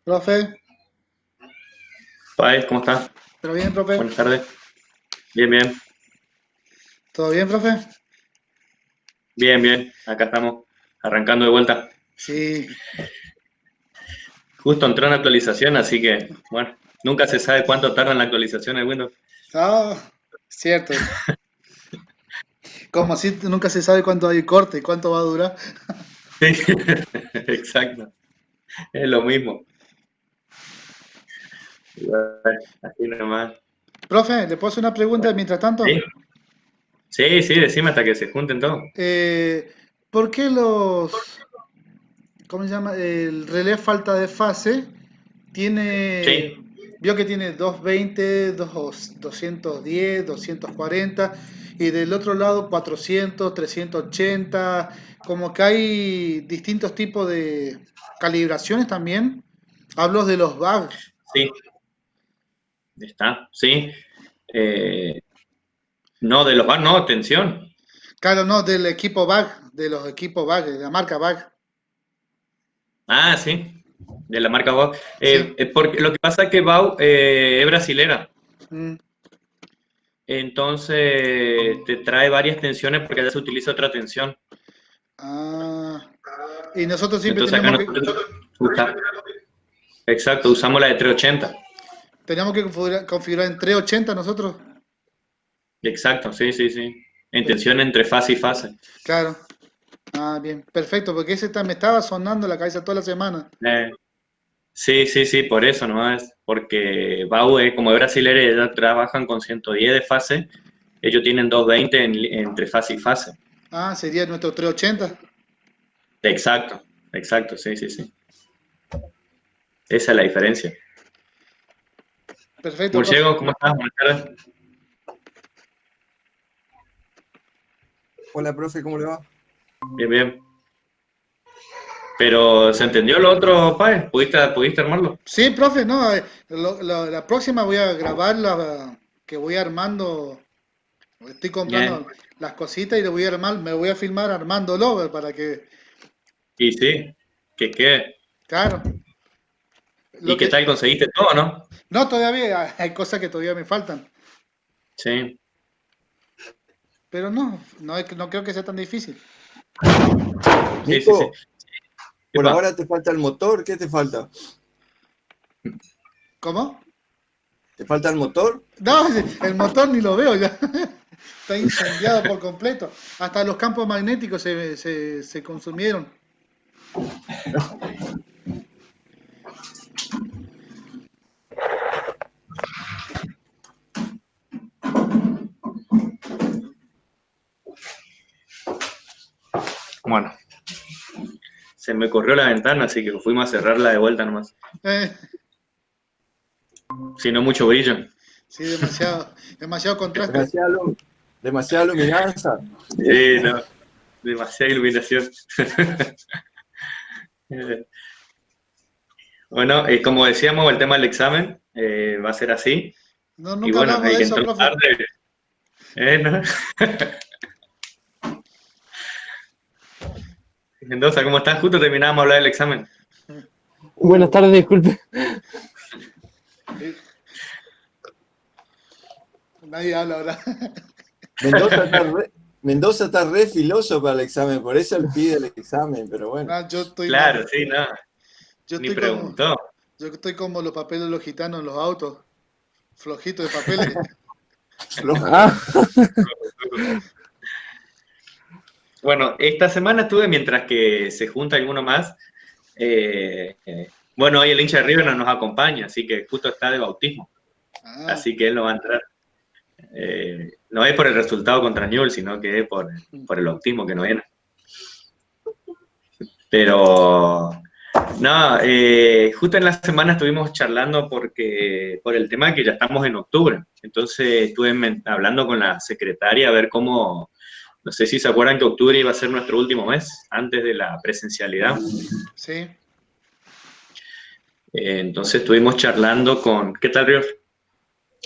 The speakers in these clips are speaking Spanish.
Profe, Paez, ¿cómo estás? ¿pero bien, profe? Buenas tardes. Bien, bien. ¿Todo bien, profe? Bien, bien. Acá estamos arrancando de vuelta. Sí. Justo entró una actualización, así que, bueno, nunca se sabe cuánto tarda en la actualización el Windows. Ah, cierto. Como así nunca se sabe cuánto hay corte y cuánto va a durar. Sí, exacto. Es lo mismo. Igual, así nomás. Profe, ¿le puedo hacer una pregunta mientras tanto? Sí, sí, sí, decime hasta que se junten todos. ¿Por qué ¿cómo se llama? El relé falta de fase tiene, Sí. vio que tiene 220, 210, 240 y del otro lado 400, 380, como que hay distintos tipos de calibraciones también. Hablo de los bugs. Sí, está, sí. Eh, no, de los bar, no, atención. Claro, no, del equipo bug, de los equipos bug, de la marca bug. Ah, sí, de la marca Bau. Sí. Porque lo que pasa es que Bau es brasilera. Mm. Entonces te trae varias tensiones porque allá se utiliza otra tensión. Ah, y nosotros siempre Entonces acá nosotros exacto, usamos la de 380. tenemos que configurar en 380 nosotros. Exacto, sí, sí, sí. En tensión entre fase y fase. Claro. Ah, bien, perfecto, porque me estaba sonando la cabeza toda la semana. Eh, sí, sí, sí, por eso no es. Porque BAU, como es brasilera, ellos trabajan con 110 de fase. Ellos tienen 220 entre fase y fase. Ah, sería nuestro 380. Exacto, exacto, sí, sí, sí. Esa es la diferencia. Perfecto, profe. Murciego, ¿cómo estás? Buenas tardes. Hola, profe, ¿cómo le va? Bien, bien. Pero, ¿se entendió lo otro, Pae? ¿Pudiste armarlo? Sí, profe, no, la próxima voy a grabar la que voy armando. Estoy Bien. comprando las cositas y le voy a armar, me voy a filmar armándolo para que, Y sí, ¿qué? claro, lo ¿Y qué que, tal conseguiste todo, no? no, todavía hay cosas que todavía me faltan, Sí. pero no, no creo que sea tan difícil. Sí, sí, sí. Nico, por Epa. ahora te falta el motor, ¿qué te falta? ¿Cómo? ¿Te falta el motor? No, el motor ni lo veo ya. Está incendiado por completo. Hasta los campos magnéticos se consumieron. Bueno, se me corrió la ventana, así que fuimos a cerrarla de vuelta nomás. Eh, Si no, mucho brillo. sí, demasiado contraste. Demasiada, demasiada luminancia. No, demasiada iluminación. Bueno, como decíamos, el tema del examen va a ser así. No, Y nunca bueno, hablamos el de que eso, entró profe. tarde, ¿no? Mendoza, ¿cómo estás? Justo terminábamos de hablar del examen. Buenas tardes, disculpe. Sí, nadie habla ahora. Mendoza está re, Mendoza está re filoso para el examen, por eso él pide el examen, pero bueno. Ah, yo estoy más, Claro, sí, no, yo ni estoy como, preguntó. yo estoy como los papeles de los gitanos en los autos, flojito de papeles. Flojo. Ah, Bueno, esta semana estuve mientras que se junta alguno más. Bueno, hoy el hincha de River no nos acompaña, así que justo está de bautismo, Ah, así que él no va a entrar. No es por el resultado contra Newell's, sino que es por el bautismo que no viene. Pero no, justo en la semana estuvimos charlando por el tema de que ya estamos en octubre. Entonces estuve hablando con la secretaria a ver cómo, no sé si se acuerdan que octubre iba a ser nuestro último mes antes de la presencialidad. sí. Entonces estuvimos charlando con, ¿qué tal, Río?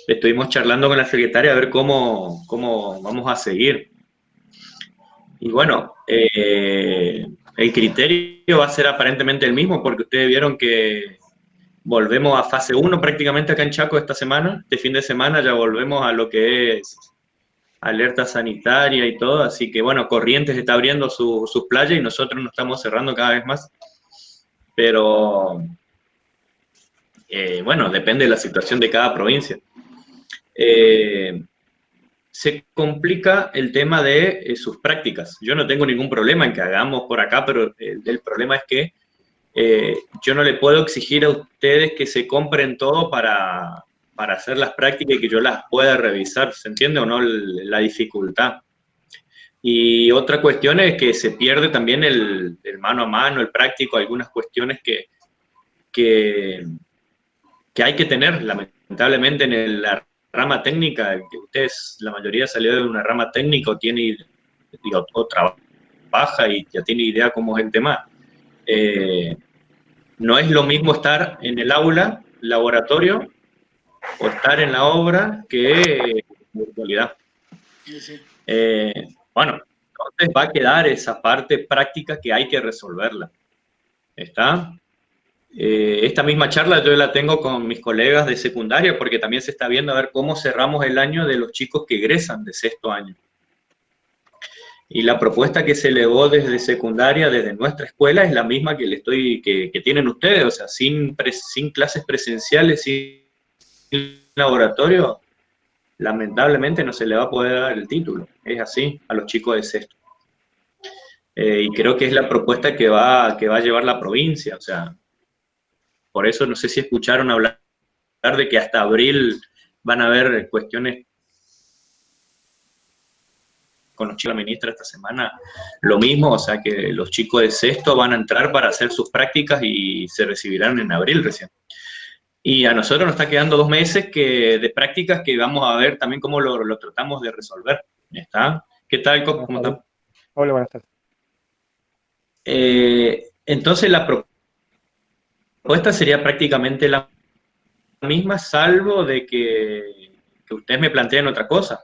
Estuvimos charlando con la secretaria a ver cómo vamos a seguir. Y bueno, el criterio va a ser aparentemente el mismo porque ustedes vieron que volvemos a fase 1 prácticamente acá en Chaco esta semana. Este fin de semana ya volvemos a lo que es alerta sanitaria y todo, así que bueno, Corrientes está abriendo sus playas y nosotros nos estamos cerrando cada vez más. Pero bueno, depende de la situación de cada provincia. Se complica el tema de sus prácticas. Yo no tengo ningún problema en que hagamos por acá, pero el problema es que yo no le puedo exigir a ustedes que se compren todo para hacer las prácticas y que yo las pueda revisar, ¿se entiende o no la dificultad? Y otra cuestión es que se pierde también el mano a mano, el práctico, algunas cuestiones que hay que tener, lamentablemente, en la rama técnica, que ustedes, la mayoría salió de una rama técnica o tiene, digo, o trabaja y ya tiene idea cómo es el tema. No es lo mismo estar en el aula, laboratorio, o estar en la obra que en virtualidad. Sí, sí. Bueno, entonces va a quedar esa parte práctica que hay que resolverla. ¿Está? Esta misma charla yo la tengo con mis colegas de secundaria porque también se está viendo a ver cómo cerramos el año de los chicos que egresan de sexto año. Y la propuesta que se elevó desde secundaria, desde nuestra escuela, es la misma que tienen ustedes, o sea, sin clases presenciales, sin laboratorio, lamentablemente no se le va a poder dar el título. Es así, a los chicos de sexto. Y creo que es la propuesta que va a llevar la provincia, o sea, por eso no sé si escucharon hablar de que hasta abril van a haber cuestiones con los chicos, la ministra esta semana, lo mismo, o sea que los chicos de sexto van a entrar para hacer sus prácticas y se recibirán en abril recién. Y a nosotros nos está quedando 2 meses de prácticas que vamos a ver también cómo lo tratamos de resolver. ¿Está? ¿Qué tal, Coco? ¿Cómo está? Hola, buenas tardes. Entonces la propuesta sería prácticamente la misma, salvo de que ustedes me planteen otra cosa.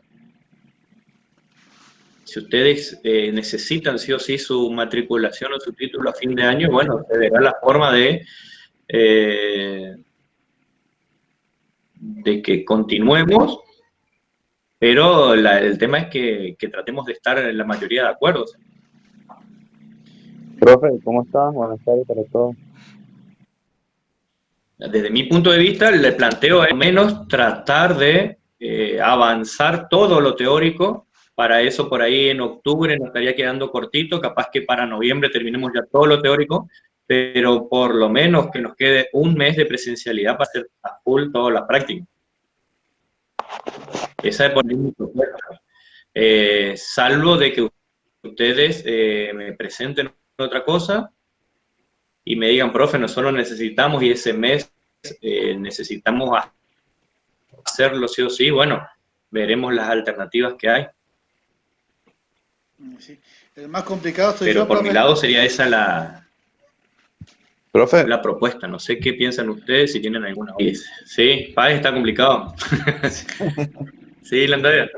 Si ustedes necesitan sí o sí su matriculación o su título a fin de año, bueno, se verá la forma de que continuemos, pero el tema es que tratemos de estar en la mayoría de acuerdos. Profe, ¿cómo estás? Buenas tardes para todos. Desde mi punto de vista, le planteo al menos tratar de avanzar todo lo teórico. Para eso, por ahí en octubre nos estaría quedando cortito, capaz que para noviembre terminemos ya todo lo teórico, pero por lo menos que nos quede un mes de presencialidad para hacer a full todas las prácticas. Esa es por mi propuesta. Salvo de que ustedes me presenten otra cosa y me digan, profe, nosotros necesitamos y ese mes necesitamos hacerlo sí o sí, bueno, veremos las alternativas que hay. Sí. El más complicado soy Pero yo, por profe. mi lado sería esa Profe, la propuesta. No sé qué piensan ustedes, si tienen alguna. Sí, Páez está complicado. Sí, Landavia.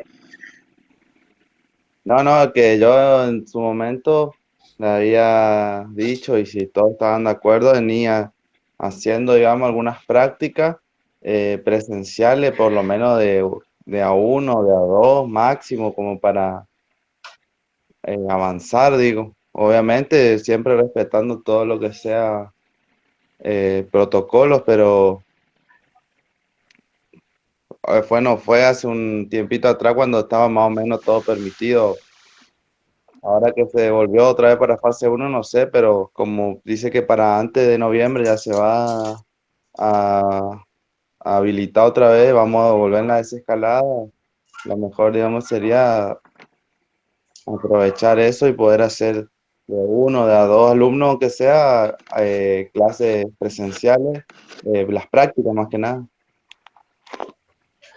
no, que yo en su momento le había dicho, y si todos estaban de acuerdo, venía haciendo, digamos, algunas prácticas presenciales, por lo menos de a uno, de a dos máximo, como para avanzar, digo. Obviamente, siempre respetando todo lo que sea protocolos, pero bueno, fue hace un tiempito atrás cuando estaba más o menos todo permitido. Ahora que se volvió otra vez para fase uno no sé, pero como dice que para antes de noviembre ya se va a habilitar otra vez, vamos a volver en la desescalada. Lo mejor, digamos, sería aprovechar eso y poder hacer de uno, de a dos alumnos, aunque sea clases presenciales, las prácticas más que nada.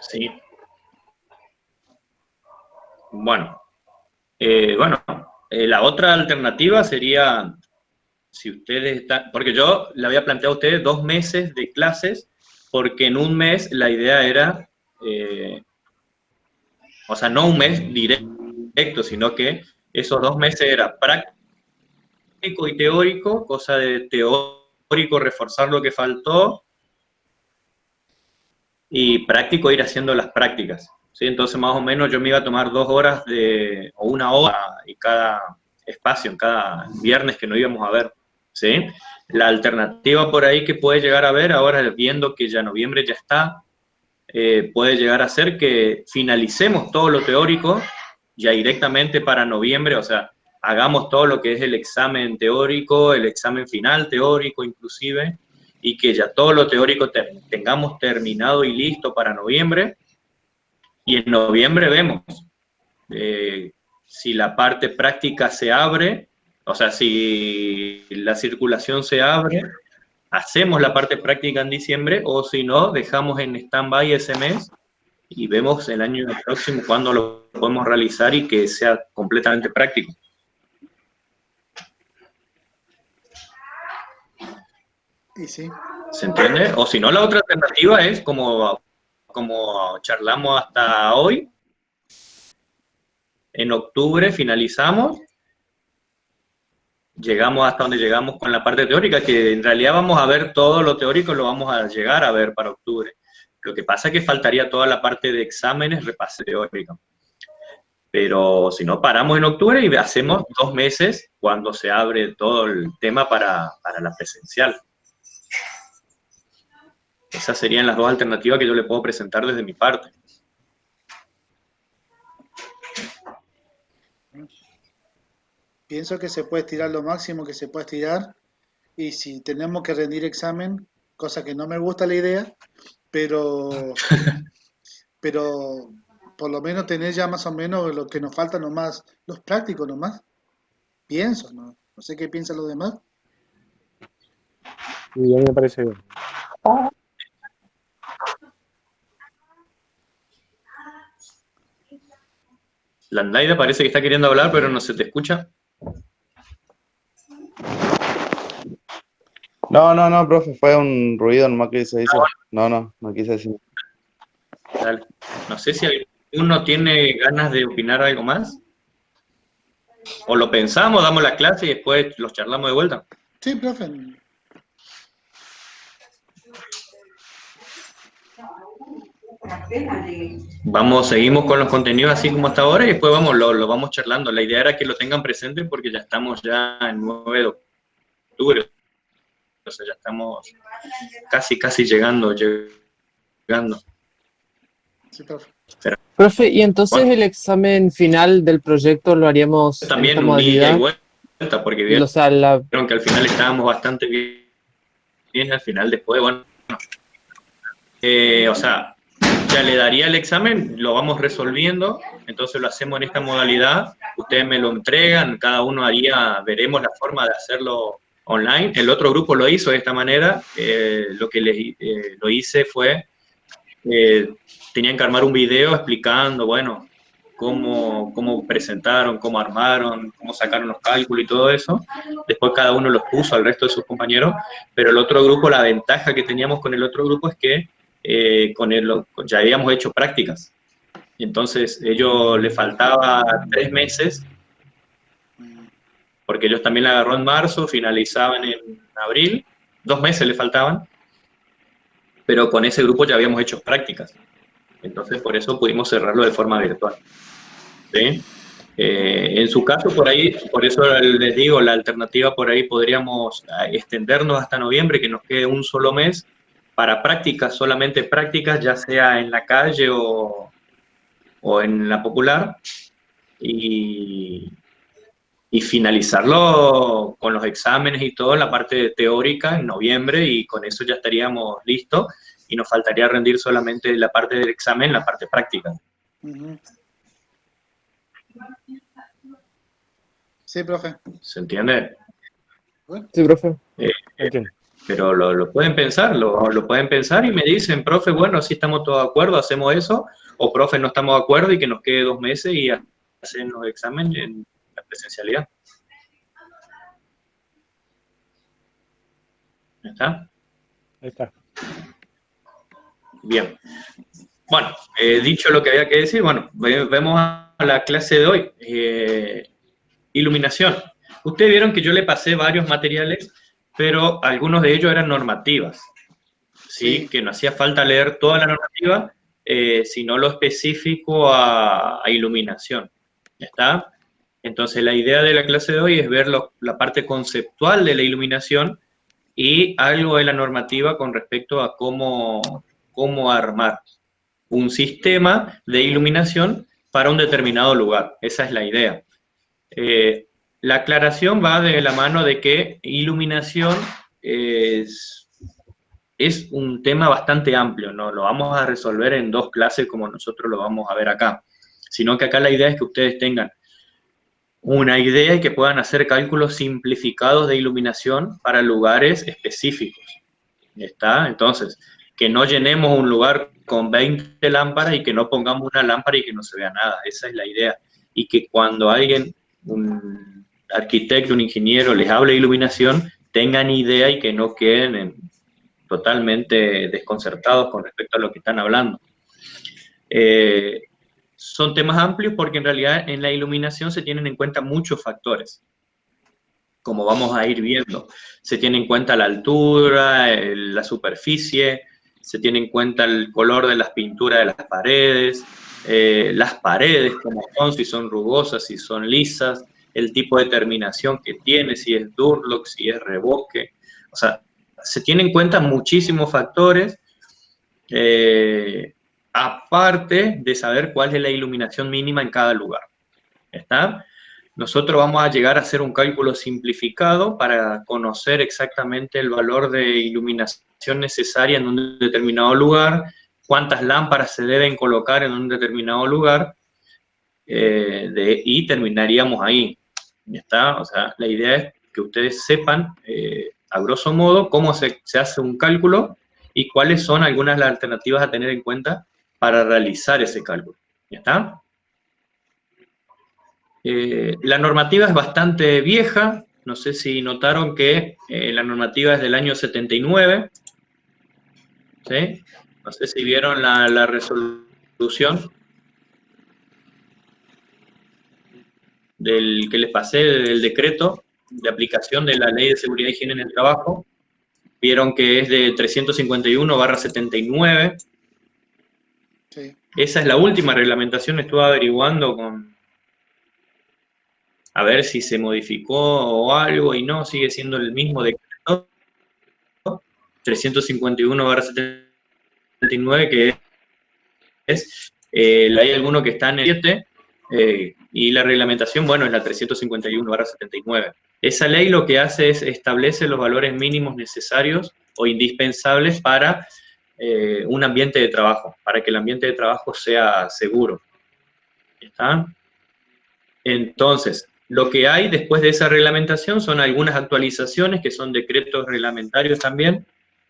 Sí. Bueno, la otra alternativa sería, si ustedes están, porque yo le había planteado a ustedes 2 meses de clases, porque en un mes la idea era, o sea, no un mes directo, sino que esos 2 meses era práctico y teórico, cosa de teórico reforzar lo que faltó, y práctico ir haciendo las prácticas, ¿sí? Entonces más o menos yo me iba a tomar 2 horas o 1 hora y cada espacio, en cada viernes que no íbamos a ver, ¿sí? La alternativa por ahí que puede llegar a ver, ahora viendo que ya noviembre ya está, puede llegar a ser que finalicemos todo lo teórico ya directamente para noviembre, o sea, hagamos todo lo que es el examen teórico, el examen final teórico inclusive, y que ya todo lo teórico tengamos terminado y listo para noviembre, y en noviembre vemos si la parte práctica se abre, o sea, si la circulación se abre, hacemos la parte práctica en diciembre, o si no, dejamos en stand-by ese mes y vemos el año próximo cuándo lo podemos realizar y que sea completamente práctico. Y sí. ¿Se entiende? O si no, la otra alternativa es como charlamos hasta hoy, en octubre finalizamos, llegamos hasta donde llegamos con la parte teórica, que en realidad vamos a ver todo lo teórico, lo vamos a llegar a ver para octubre. Lo que pasa es que faltaría toda la parte de exámenes, repase teórico. Pero si no, paramos en octubre y hacemos 2 meses cuando se abre todo el tema para la presencial. Esas serían las 2 alternativas que yo le puedo presentar desde mi parte. Pienso que se puede estirar lo máximo que se puede estirar, y si tenemos que rendir examen, cosa que no me gusta la idea, pero por lo menos tener ya más o menos lo que nos falta nomás, los prácticos nomás, pienso, ¿no? No sé qué piensan los demás. Y a mí me parece bien. Landaida parece que está queriendo hablar, pero no se te escucha. No, profe, fue un ruido nomás que se hizo. No quise decir. Dale. No sé si alguno tiene ganas de opinar algo más. O lo pensamos, damos la clase y después los charlamos de vuelta. Sí, profe. Seguimos con los contenidos así como hasta ahora y después lo vamos charlando. La idea era que lo tengan presente porque ya estamos ya en 9 de octubre. O sea, ya estamos casi llegando. Sí, profe. Profe, y entonces Bueno. el examen final del proyecto lo haríamos También en un ida y modalidad, vuelta, porque o vieron sea, que al final estábamos bastante bien al final después, bueno, o sea, ya le daría el examen, lo vamos resolviendo, entonces lo hacemos en esta modalidad, ustedes me lo entregan, cada uno veremos la forma de hacerlo online, el otro grupo lo hizo de esta manera, lo que lo hice fue, tenían que armar un video explicando, bueno, cómo presentaron, cómo armaron, cómo sacaron los cálculos y todo eso. Después cada uno los puso al resto de sus compañeros, pero el otro grupo, la ventaja que teníamos con el otro grupo es que ya habíamos hecho prácticas. Entonces, ellos les faltaba 3 meses, porque ellos también la agarró en marzo, finalizaban en abril, 2 meses le faltaban, pero con ese grupo ya habíamos hecho prácticas. Entonces, por eso pudimos cerrarlo de forma virtual. ¿Sí? En su caso, por ahí, por eso les digo, la alternativa por ahí podríamos extendernos hasta noviembre, que nos quede un solo mes para prácticas, solamente prácticas, ya sea en la calle o en la popular, y finalizarlo con los exámenes y todo en la parte teórica en noviembre, y con eso ya estaríamos listos, y nos faltaría rendir solamente la parte del examen, la parte práctica. Uh-huh. Sí, profe. ¿Se entiende? sí, profe. Entiendo. Pero lo pueden pensar, lo pueden pensar y me dicen, profe, bueno, si estamos todos de acuerdo, hacemos eso, o profe, no estamos de acuerdo y que nos quede 2 meses y hacen los exámenes en la presencialidad. ¿Está? Ahí está. Bien. Bueno, dicho lo que había que decir, bueno, vemos a la clase de hoy. Iluminación. Ustedes vieron que yo le pasé varios materiales, pero algunos de ellos eran normativas. ¿sí? Sí. Que no hacía falta leer toda la normativa, sino lo específico a iluminación. ¿Ya está? Entonces la idea de la clase de hoy es ver la parte conceptual de la iluminación y algo de la normativa con respecto a cómo armar un sistema de iluminación para un determinado lugar. Esa es la idea. La aclaración va de la mano de que iluminación es un tema bastante amplio, no lo vamos a resolver en 2 clases como nosotros lo vamos a ver acá, sino que acá la idea es que ustedes tengan una idea y que puedan hacer cálculos simplificados de iluminación para lugares específicos. ¿Está? Entonces, que no llenemos un lugar con 20 lámparas y que no pongamos una lámpara y que no se vea nada. Esa es la idea. Y que cuando alguien, un arquitecto, un ingeniero, les hable de iluminación, tengan idea y que no queden totalmente desconcertados con respecto a lo que están hablando. Son temas amplios porque en realidad en la iluminación se tienen en cuenta muchos factores, como vamos a ir viendo. Se tiene en cuenta la altura, la superficie, se tiene en cuenta el color de las pinturas de las paredes como son, si son rugosas, si son lisas, el tipo de terminación que tiene, si es Durlock, si es revoque. O sea, se tienen en cuenta muchísimos factores, aparte de saber cuál es la iluminación mínima en cada lugar. ¿Está? Nosotros vamos a llegar a hacer un cálculo simplificado para conocer exactamente el valor de iluminación necesaria en un determinado lugar, cuántas lámparas se deben colocar en un determinado lugar, y terminaríamos ahí. ¿Ya está? O sea, la idea es que ustedes sepan, a grosso modo, cómo se hace un cálculo y cuáles son algunas de las alternativas a tener en cuenta para realizar ese cálculo. ¿Ya está? La normativa es bastante vieja, no sé si notaron que la normativa es del año 79, ¿sí? No sé si vieron la resolución del que les pasé, del decreto de aplicación de la Ley de Seguridad y Higiene en el Trabajo. Vieron que es de 351/79. Sí. Esa es la última reglamentación, estuve averiguando a ver si se modificó o algo, y no, sigue siendo el mismo decreto, 351/79, que hay alguno que está en el 7, y la reglamentación, bueno, es la 351/79. Esa ley lo que hace es establece los valores mínimos necesarios o indispensables para un ambiente de trabajo, para que el ambiente de trabajo sea seguro. ¿Está? Entonces, lo que hay después de esa reglamentación son algunas actualizaciones, que son decretos reglamentarios también,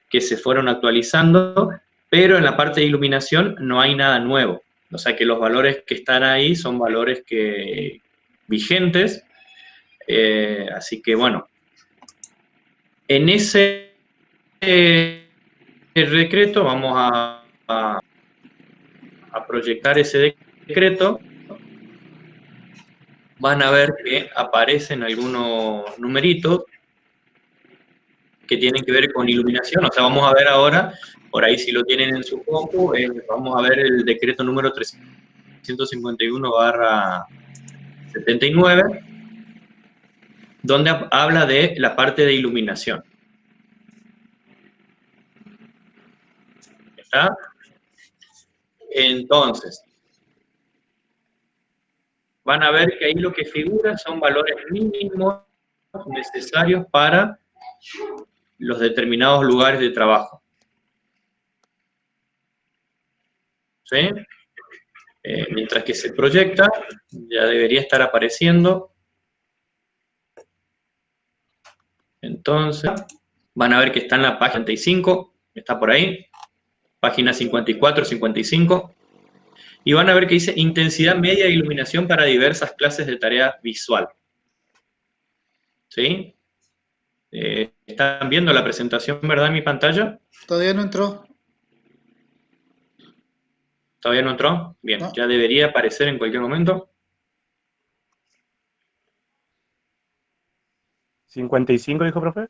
que se fueron actualizando, pero en la parte de iluminación no hay nada nuevo. O sea que los valores que están ahí son valores vigentes, así que bueno, en ese decreto vamos a proyectar ese decreto. Van a ver que aparecen algunos numeritos que tienen que ver con iluminación. O sea, vamos a ver ahora, por ahí si lo tienen en su compu, vamos a ver el decreto número 351/79, donde habla de la parte de iluminación. ¿Está? Entonces, van a ver que ahí lo que figura son valores mínimos necesarios para los determinados lugares de trabajo. ¿Sí? Mientras que se proyecta, ya debería estar apareciendo. Entonces, van a ver que está en la página 55, está por ahí, página 54, 55, y van a ver que dice intensidad media de iluminación para diversas clases de tarea visual. ¿Sí? ¿Están viendo la presentación, verdad, en mi pantalla? Todavía no entró. ¿Todavía no entró? Bien, No. ya debería aparecer en cualquier momento. 55, dijo, profe.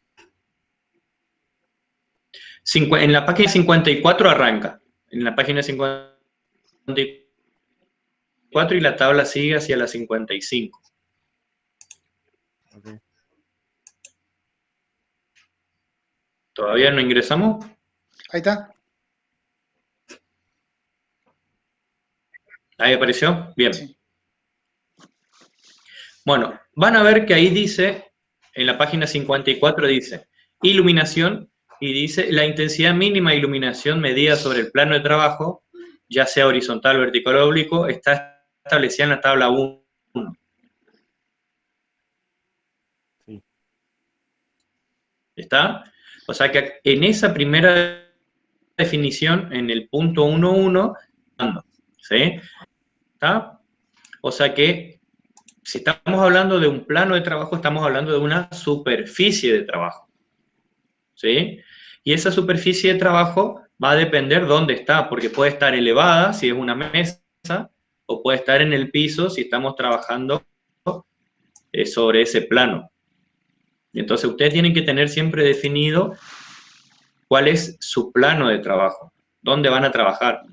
En la página 54 arranca. En la página 54 y la tabla sigue hacia la 55. Ok. ¿Todavía no ingresamos? Ahí está. ¿Ahí apareció? Bien. Sí. Bueno, van a ver que ahí dice, en la página 54 dice, iluminación, y dice, la intensidad mínima de iluminación medida sobre el plano de trabajo, ya sea horizontal, vertical o oblicuo, está establecida en la tabla 1. Sí. ¿Está? O sea que en esa primera definición, en el punto 1.1, ¿sí? ¿Está? O sea que si estamos hablando de un plano de trabajo, estamos hablando de una superficie de trabajo, ¿sí? Y esa superficie de trabajo va a depender dónde está, porque puede estar elevada si es una mesa, o puede estar en el piso si estamos trabajando sobre ese plano. Entonces ustedes tienen que tener siempre definido cuál es su plano de trabajo, dónde van a trabajar.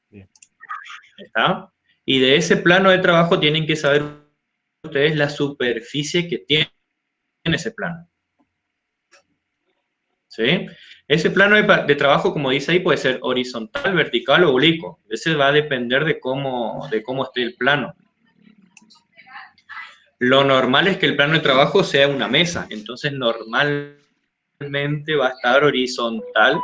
Bien. ¿Está? Y de ese plano de trabajo tienen que saber ustedes la superficie que tiene ese plano. ¿Sí? Ese plano de trabajo, como dice ahí, puede ser horizontal, vertical o oblicuo. Ese va a depender de cómo esté el plano. Lo normal es que el plano de trabajo sea una mesa, entonces normalmente va a estar horizontal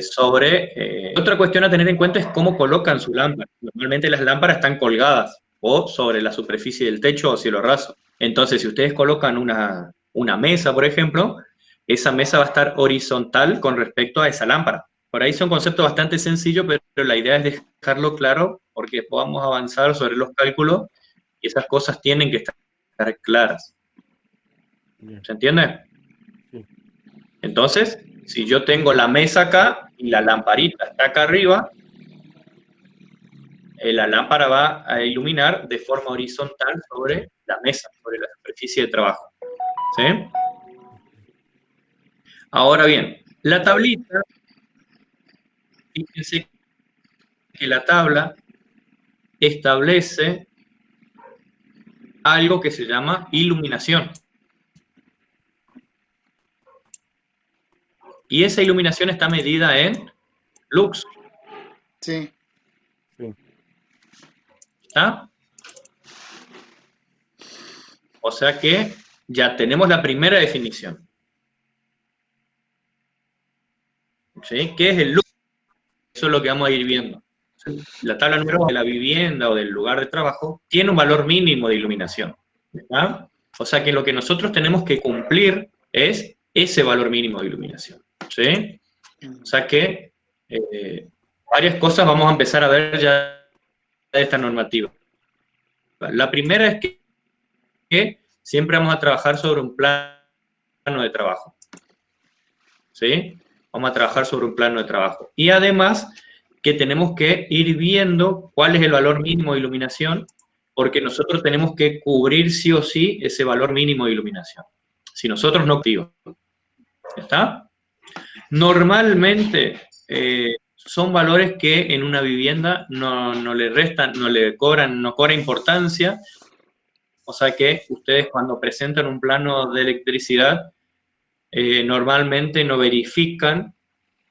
sobre... otra cuestión a tener en cuenta es cómo colocan su lámpara. Normalmente las lámparas están colgadas o sobre la superficie del techo o cielo raso. Entonces, si ustedes colocan una mesa, por ejemplo, esa mesa va a estar horizontal con respecto a esa lámpara. Por ahí son conceptos bastante sencillos, pero la idea es dejarlo claro porque podamos avanzar sobre los cálculos y esas cosas tienen que estar claras. Bien. ¿Se entiende? Sí. Entonces, si yo tengo la mesa acá y la lamparita está acá arriba, la lámpara va a iluminar de forma horizontal sobre la mesa, sobre la superficie de trabajo. ¿Sí? Ahora bien, la tablita, fíjense que la tabla establece algo que se llama iluminación. Y esa iluminación está medida en lux. Sí. Sí. ¿Está? O sea que ya tenemos la primera definición. ¿Sí? ¿Qué es el lux? Eso es lo que vamos a ir viendo. La tabla número 2 de la vivienda o del lugar de trabajo tiene un valor mínimo de iluminación. ¿Está? O sea que lo que nosotros tenemos que cumplir es ese valor mínimo de iluminación. ¿Sí? O sea que varias cosas vamos a empezar a ver ya de esta normativa. La primera es que siempre vamos a trabajar sobre un plano de trabajo. ¿Sí? Vamos a trabajar sobre un plano de trabajo. Y además que tenemos que ir viendo cuál es el valor mínimo de iluminación, porque nosotros tenemos que cubrir sí o sí ese valor mínimo de iluminación. Si nosotros no activamos. ¿Está? Normalmente son valores que en una vivienda no le restan, no cobra importancia. O sea que ustedes cuando presentan un plano de electricidad, normalmente no verifican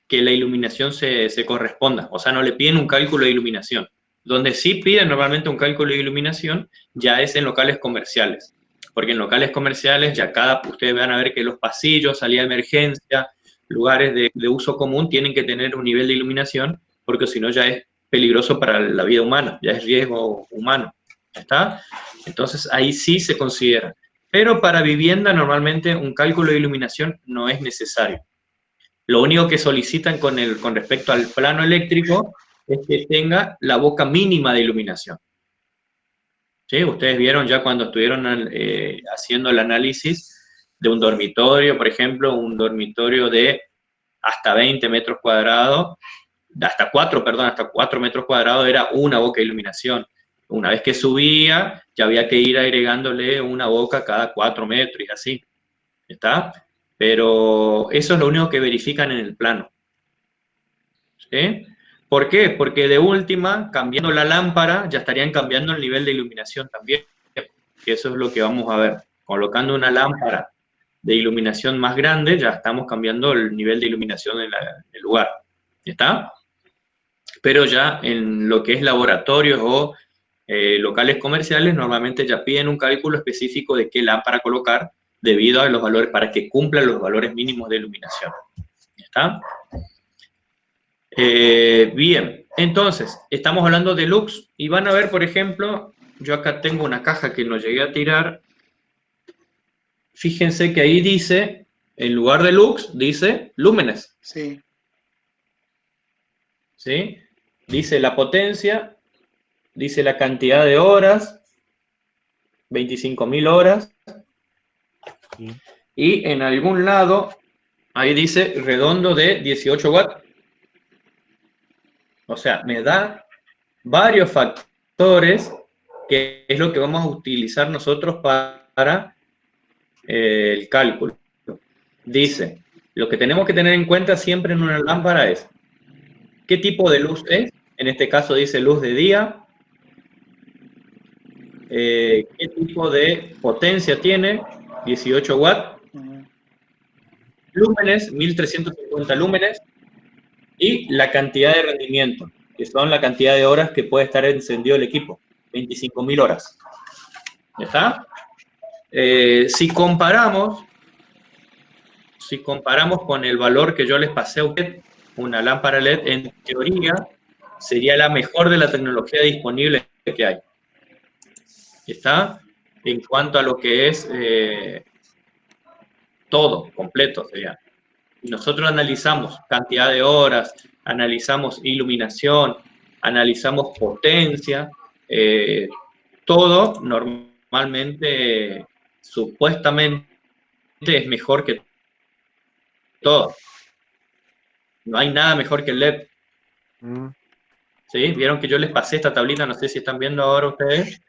que la iluminación se corresponda, o sea, no le piden un cálculo de iluminación. Donde sí piden normalmente un cálculo de iluminación ya es en locales comerciales, porque en locales comerciales ya ustedes van a ver que los pasillos, salida de emergencia, lugares de uso común tienen que tener un nivel de iluminación, porque si no ya es peligroso para la vida humana, ya es riesgo humano. ¿Está? Entonces ahí sí se considera. Pero para vivienda normalmente un cálculo de iluminación no es necesario. Lo único que solicitan con respecto al plano eléctrico es que tenga la boca mínima de iluminación. ¿Sí? Ustedes vieron ya cuando estuvieron haciendo el análisis de un dormitorio, por ejemplo, un dormitorio de hasta 20 metros cuadrados, hasta 4 metros cuadrados era una boca de iluminación. Una vez que subía, ya había que ir agregándole una boca cada 4 metros y así. ¿Está? pero eso es lo único que verifican en el plano. ¿Sí? ¿Por qué? Porque de última, cambiando la lámpara, ya estarían cambiando el nivel de iluminación también, que eso es lo que vamos a ver. Colocando una lámpara de iluminación más grande, ya estamos cambiando el nivel de iluminación en el lugar. ¿Está? Pero ya en lo que es laboratorios o locales comerciales, normalmente ya piden un cálculo específico de qué lámpara colocar debido a los valores, para que cumplan los valores mínimos de iluminación. ¿Está? Bien, entonces, estamos hablando de lux, y van a ver, por ejemplo, yo acá tengo una caja que no llegué a tirar. Fíjense que ahí dice, en lugar de lux, dice lúmenes. Sí. ¿Sí? Dice la potencia, dice la cantidad de horas, 25.000 horas, Sí. y en algún lado, ahí dice redondo de 18 watts. O sea, me da varios factores que es lo que vamos a utilizar nosotros para el cálculo. Dice, lo que tenemos que tener en cuenta siempre en una lámpara es qué tipo de luz es. En este caso dice luz de día. Qué tipo de potencia tiene, 18 watts. Ujú. Lúmenes, 1350 lúmenes. Y la cantidad de rendimiento, que son la cantidad de horas que puede estar encendido el equipo, 25.000 horas. ¿Ya está? Si comparamos con el valor que yo les pasé a usted, una lámpara LED, en teoría, sería la mejor de la tecnología disponible que hay. ¿Está? En cuanto a lo que es todo, completo sería. Y nosotros analizamos cantidad de horas, analizamos iluminación, analizamos potencia, todo normalmente, supuestamente, es mejor que todo. No hay nada mejor que el LED. Mm, ¿Sí? Vieron que yo les pasé esta tablita, no sé si están viendo ahora ustedes,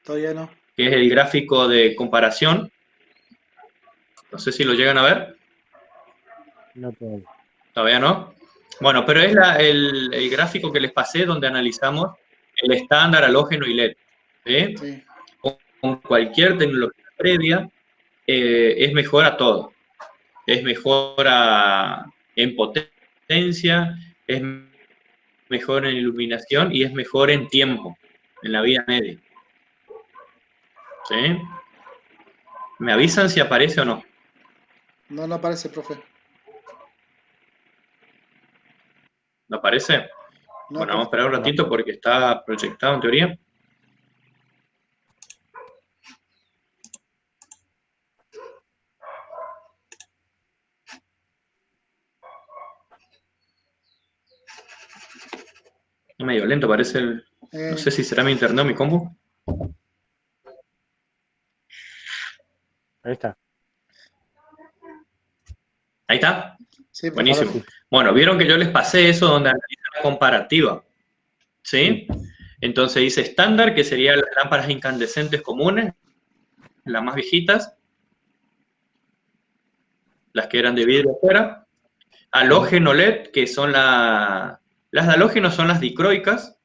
Todavía no. que es el gráfico de comparación. No sé si lo llegan a ver. no todavía. Todavía no. Bueno, pero es el gráfico que les pasé donde analizamos el estándar, halógeno y LED. ¿Sí? Sí. Con cualquier tecnología previa es mejor a todo. Es mejor en potencia, es mejor en iluminación y es mejor en tiempo, en la vida media. ¿Sí? ¿Me avisan si aparece o no? No, no aparece, profe. ¿No aparece? No, Bueno, vamos a profe. esperar un ratito porque está proyectado en teoría. Es medio lento, parece el... No sé si será mi internet o mi combo. Ahí está. Ahí está. Sí, profe. Buenísimo. Ahora sí. Bueno, vieron que yo les pasé eso donde analiza la comparativa. ¿Sí? Sí. Entonces dice estándar, que serían las lámparas incandescentes comunes, las más viejitas, las que eran de vidrio afuera. Halógeno LED, que son las de halógeno son las dicroicas.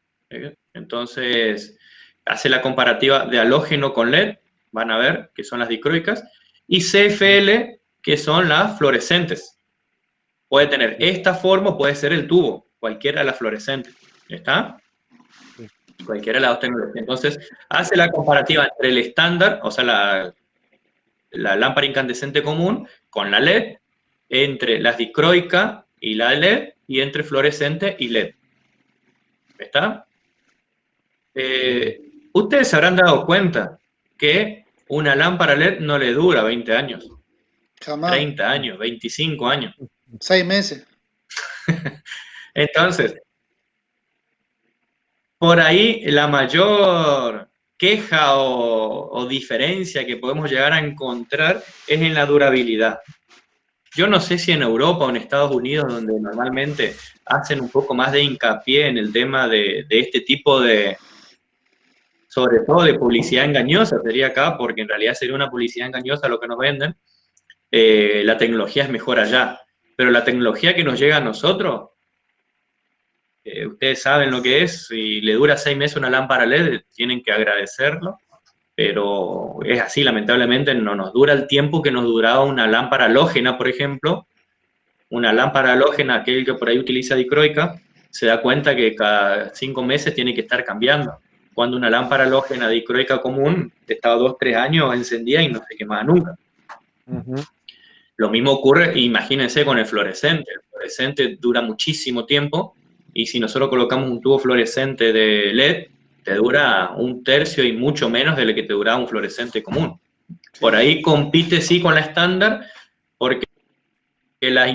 Entonces hace la comparativa de halógeno con LED, van a ver que son las dicroicas. Y CFL, que son las fluorescentes. Puede tener esta forma, puede ser el tubo, cualquiera de las fluorescentes. ¿Está? Sí. Cualquiera de las dos tecnologías. Entonces, hace la comparativa entre el estándar, o sea, la lámpara incandescente común, con la LED, entre las dicroica y la LED, y entre fluorescente y LED. ¿Está? Ustedes se habrán dado cuenta que una lámpara LED no le dura 20 años, Jamás. 30 años, 25 años. 6 meses. Entonces, por ahí la mayor queja o diferencia que podemos llegar a encontrar es en la durabilidad. Yo no sé si en Europa o en Estados Unidos, donde normalmente hacen un poco más de hincapié en el tema de este tipo de, sobre todo de publicidad engañosa, sería acá, porque en realidad sería una publicidad engañosa lo que nos venden, la tecnología es mejor allá. Pero la tecnología que nos llega a nosotros, ustedes saben lo que es, si le dura 6 meses una lámpara LED, tienen que agradecerlo, pero es así, lamentablemente no nos dura el tiempo que nos duraba una lámpara halógena, por ejemplo. Una lámpara halógena, aquel que por ahí utiliza dicroica, se da cuenta que cada 5 meses tiene que estar cambiando. Cuando una lámpara halógena dicroica común estaba 2, 3 años encendida y no se quemaba nunca. Ujú. Lo mismo ocurre, imagínense, con el fluorescente. El fluorescente dura muchísimo tiempo y si nosotros colocamos un tubo fluorescente de LED, te dura 1/3 y mucho menos de lo que te duraba un fluorescente común. Por ahí compite sí con la estándar, porque la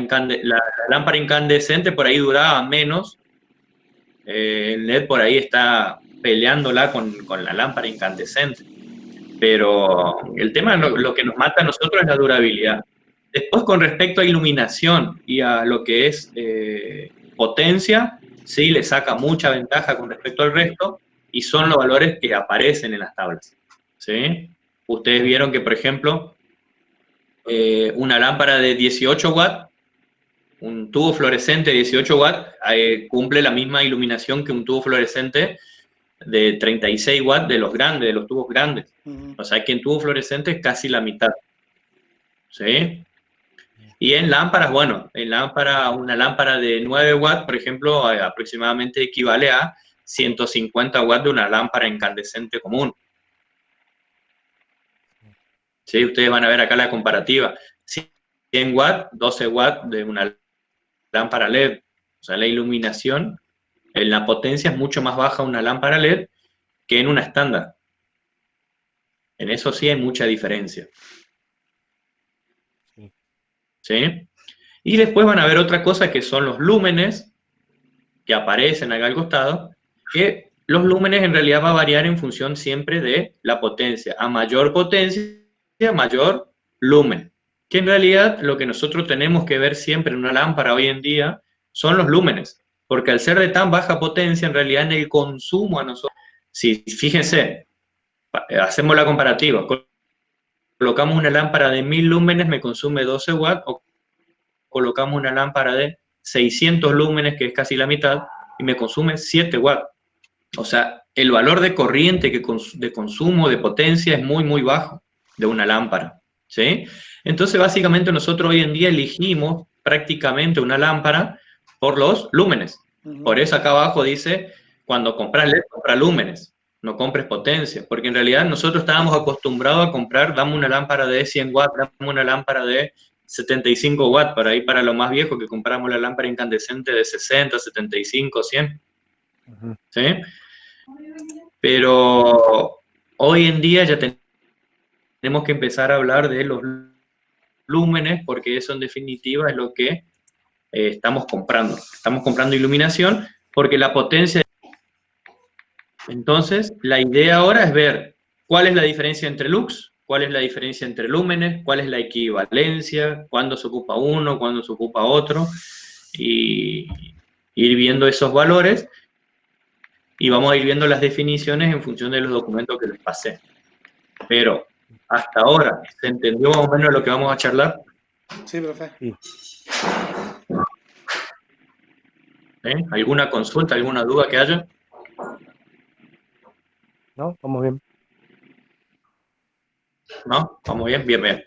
lámpara incandescente por ahí duraba menos. El LED por ahí está peleándola con la lámpara incandescente. Pero el tema, lo que nos mata a nosotros es la durabilidad. Después, con respecto a iluminación y a lo que es potencia, sí le saca mucha ventaja con respecto al resto y son los valores que aparecen en las tablas. ¿Sí? Ustedes vieron que, por ejemplo, una lámpara de 18 watts, un tubo fluorescente de 18 watts, cumple la misma iluminación que un tubo fluorescente de 36 watts de los grandes, de los tubos grandes. O sea que en tubo fluorescente es casi la mitad. ¿Sí? Y en lámparas, bueno, una lámpara de 9 watts, por ejemplo, aproximadamente equivale a 150 watts de una lámpara incandescente común. ¿Sí? Ustedes van a ver acá la comparativa. 100 watts, 12 watts de una lámpara LED. O sea, la iluminación, la potencia es mucho más baja en una lámpara LED que en una estándar. En eso sí hay mucha diferencia. ¿Sí? Y después van a ver otra cosa que son los lúmenes, que aparecen acá al costado, que los lúmenes en realidad va a variar en función siempre de la potencia. A mayor potencia, mayor lumen. Que en realidad lo que nosotros tenemos que ver siempre en una lámpara hoy en día son los lúmenes. Porque al ser de tan baja potencia, en realidad en el consumo a nosotros, si fíjense, hacemos la comparativa, colocamos una lámpara de 1000 lúmenes, me consume 12 watts, o colocamos una lámpara de 600 lúmenes, que es casi la mitad, y me consume 7 watts. O sea, el valor de corriente de consumo, de potencia, es muy, muy bajo de una lámpara. ¿Sí? Entonces, básicamente, nosotros hoy en día elegimos prácticamente una lámpara por los lúmenes. Por eso acá abajo dice, cuando compras LED, compra lúmenes, no compres potencia, porque en realidad nosotros estábamos acostumbrados a comprar, dame una lámpara de 100 watts, dame una lámpara de 75 watts, para ir para lo más viejo, que compramos la lámpara incandescente de 60, 75, 100. Ujú. ¿Sí? Pero hoy en día ya tenemos que empezar a hablar de los lúmenes, porque eso en definitiva es lo que estamos comprando. Estamos comprando iluminación porque la potencia... Entonces, la idea ahora es ver cuál es la diferencia entre lux, cuál es la diferencia entre lúmenes, cuál es la equivalencia, cuándo se ocupa uno, cuándo se ocupa otro, y ir viendo esos valores, y vamos a ir viendo las definiciones en función de los documentos que les pasé. Pero, hasta ahora, ¿se entendió más o menos lo que vamos a charlar? Sí, profe. Sí. ¿Alguna consulta, alguna duda que haya? ¿No? Vamos bien. ¿No? ¿Vamos bien? Bien, bien.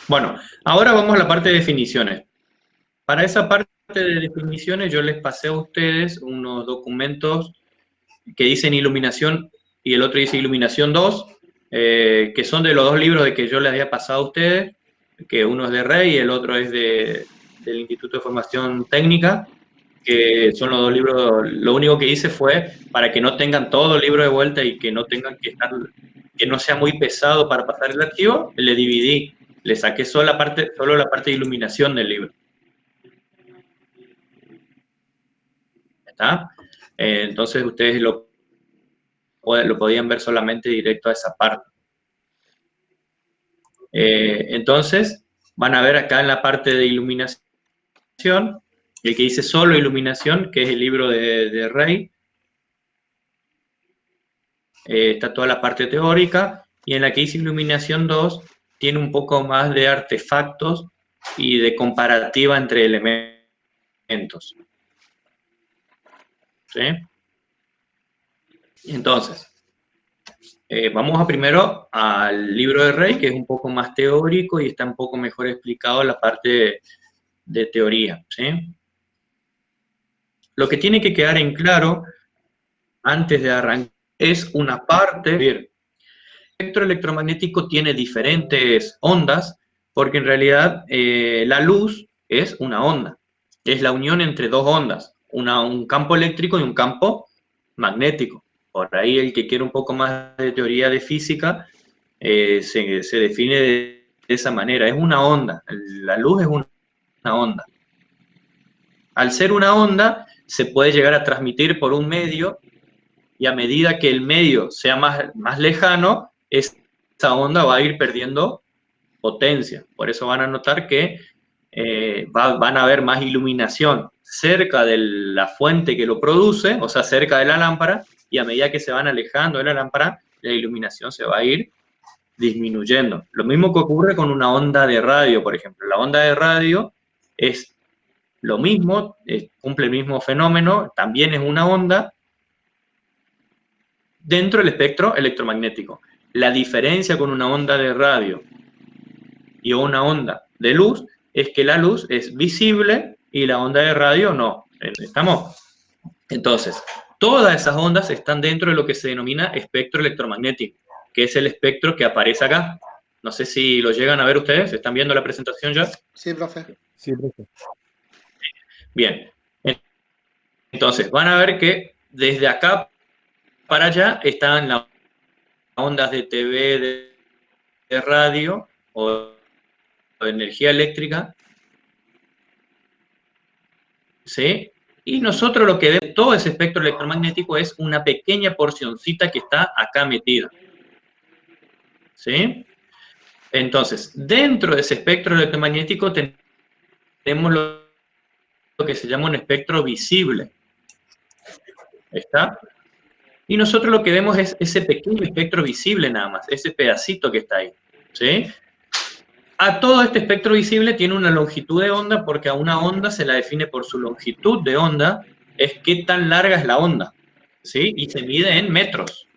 Bueno, ahora vamos a la parte de definiciones. Para esa parte de definiciones yo les pasé a ustedes unos documentos que dicen iluminación y el otro dice iluminación 2, que son de los dos libros de que yo les había pasado a ustedes, que uno es de Rey y el otro es del Instituto de Formación Técnica, que son los dos libros. Lo único que hice fue, para que no tengan todo el libro de vuelta y que no tengan que estar, que no sea muy pesado para pasar el archivo, le dividí, le saqué solo la parte de iluminación del libro. ¿Está? Entonces ustedes lo podían ver solamente directo a esa parte. Entonces, van a ver acá en la parte de iluminación, el que dice solo iluminación, que es el libro de Rey. Está toda la parte teórica, y en la que dice iluminación 2, tiene un poco más de artefactos y de comparativa entre elementos. ¿Sí? Entonces, vamos a primero al libro de Rey, que es un poco más teórico y está un poco mejor explicado la parte de teoría. ¿Sí? Lo que tiene que quedar en claro antes de arrancar es una parte. El espectro electromagnético tiene diferentes ondas, porque en realidad la luz es una onda. Es la unión entre dos ondas, un campo eléctrico y un campo magnético. Por ahí el que quiere un poco más de teoría de física se define de esa manera. Es una onda. La luz es una onda. Al ser una onda, se puede llegar a transmitir por un medio y a medida que el medio sea más lejano, esa onda va a ir perdiendo potencia. Por eso van a notar que van a haber más iluminación cerca de la fuente que lo produce, o sea, cerca de la lámpara, y a medida que se van alejando de la lámpara, la iluminación se va a ir disminuyendo. Lo mismo que ocurre con una onda de radio, por ejemplo. La onda de radio es lo mismo, cumple el mismo fenómeno, también es una onda dentro del espectro electromagnético. La diferencia con una onda de radio y una onda de luz es que la luz es visible y la onda de radio no. ¿Estamos? Entonces, todas esas ondas están dentro de lo que se denomina espectro electromagnético, que es el espectro que aparece acá. No sé si lo llegan a ver ustedes, ¿están viendo la presentación ya? Sí, profe. Sí, profe. Bien. Entonces, van a ver que desde acá para allá están las ondas de TV, de radio o de energía eléctrica, ¿sí? Y nosotros lo que vemos, todo ese espectro electromagnético es una pequeña porcioncita que está acá metida, ¿sí? Entonces, dentro de ese espectro electromagnético tenemos lo que se llama un espectro visible, ¿está? Y nosotros lo que vemos es ese pequeño espectro visible nada más, ese pedacito que está ahí, ¿sí? A todo este espectro visible tiene una longitud de onda, porque a una onda se la define por su longitud de onda, es qué tan larga es la onda, ¿sí? Y se mide en metros.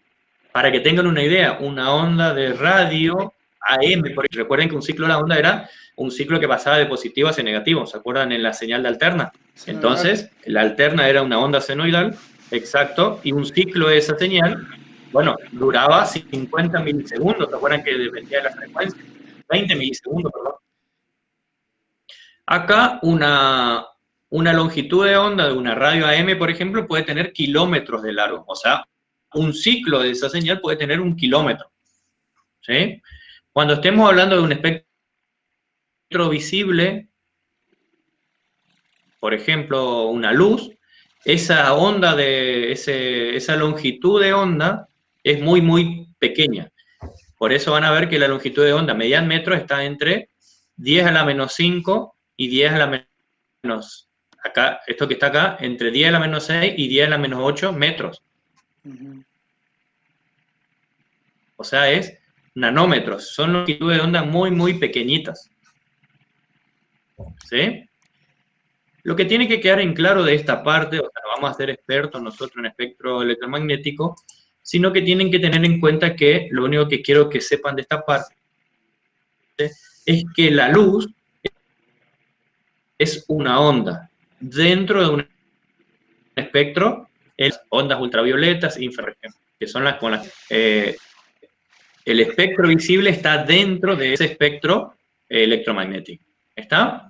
Para que tengan una idea, una onda de radio AM, porque recuerden que un ciclo de la onda era un ciclo que pasaba de positivo hacia negativo, ¿se acuerdan en la señal de alterna? Entonces, la alterna era una onda senoidal, exacto, y un ciclo de esa señal, bueno, duraba 50 milisegundos, ¿se acuerdan que dependía de la frecuencia? 20 milisegundos, perdón. Acá una longitud de onda de una radio AM, por ejemplo, puede tener kilómetros de largo, o sea, un ciclo de esa señal puede tener 1 kilómetro, ¿sí? Cuando estemos hablando de un espectro visible, por ejemplo, una luz, esa onda esa longitud de onda es muy, muy pequeña. Por eso van a ver que la longitud de onda media en metros está entre 10 a la menos 5 y 10 a la menos, acá, esto que está acá, entre 10 a la menos 6 y 10 a la menos 8 metros. O sea, es nanómetros, son longitudes de onda muy, muy pequeñitas. ¿Sí? Lo que tiene que quedar en claro de esta parte, o sea, no vamos a ser expertos nosotros en espectro electromagnético, sino que tienen que tener en cuenta que lo único que quiero que sepan de esta parte es que la luz es una onda dentro de un espectro, es ondas ultravioletas, infrarrojas, que son las con las el espectro visible está dentro de ese espectro electromagnético. ¿Está?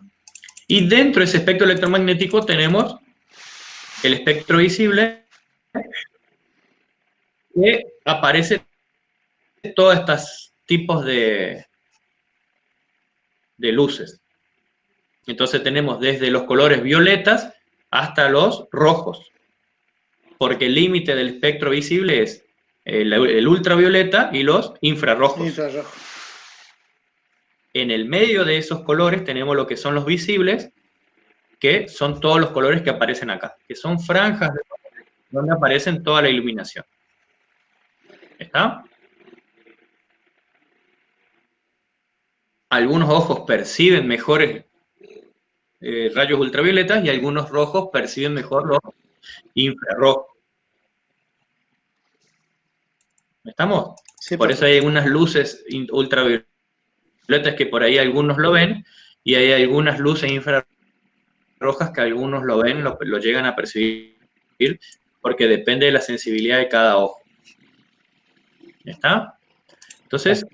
Y dentro de ese espectro electromagnético tenemos el espectro visible, que aparece todos estos tipos de luces. Entonces tenemos desde los colores violetas hasta los rojos, porque el límite del espectro visible es el ultravioleta y los infrarrojos. Infrarrojo. En el medio de esos colores tenemos lo que son los visibles, que son todos los colores que aparecen acá, que son franjas donde aparecen toda la iluminación. ¿Está? algunos ojos perciben mejores rayos ultravioletas y algunos rojos perciben mejor los infrarrojos. ¿Estamos? Sí, Por eso profe. hay algunas luces ultravioletas que por ahí algunos lo ven, y hay algunas luces infrarrojas que algunos lo ven, lo llegan a percibir, porque depende de la sensibilidad de cada ojo. ¿Está? Entonces,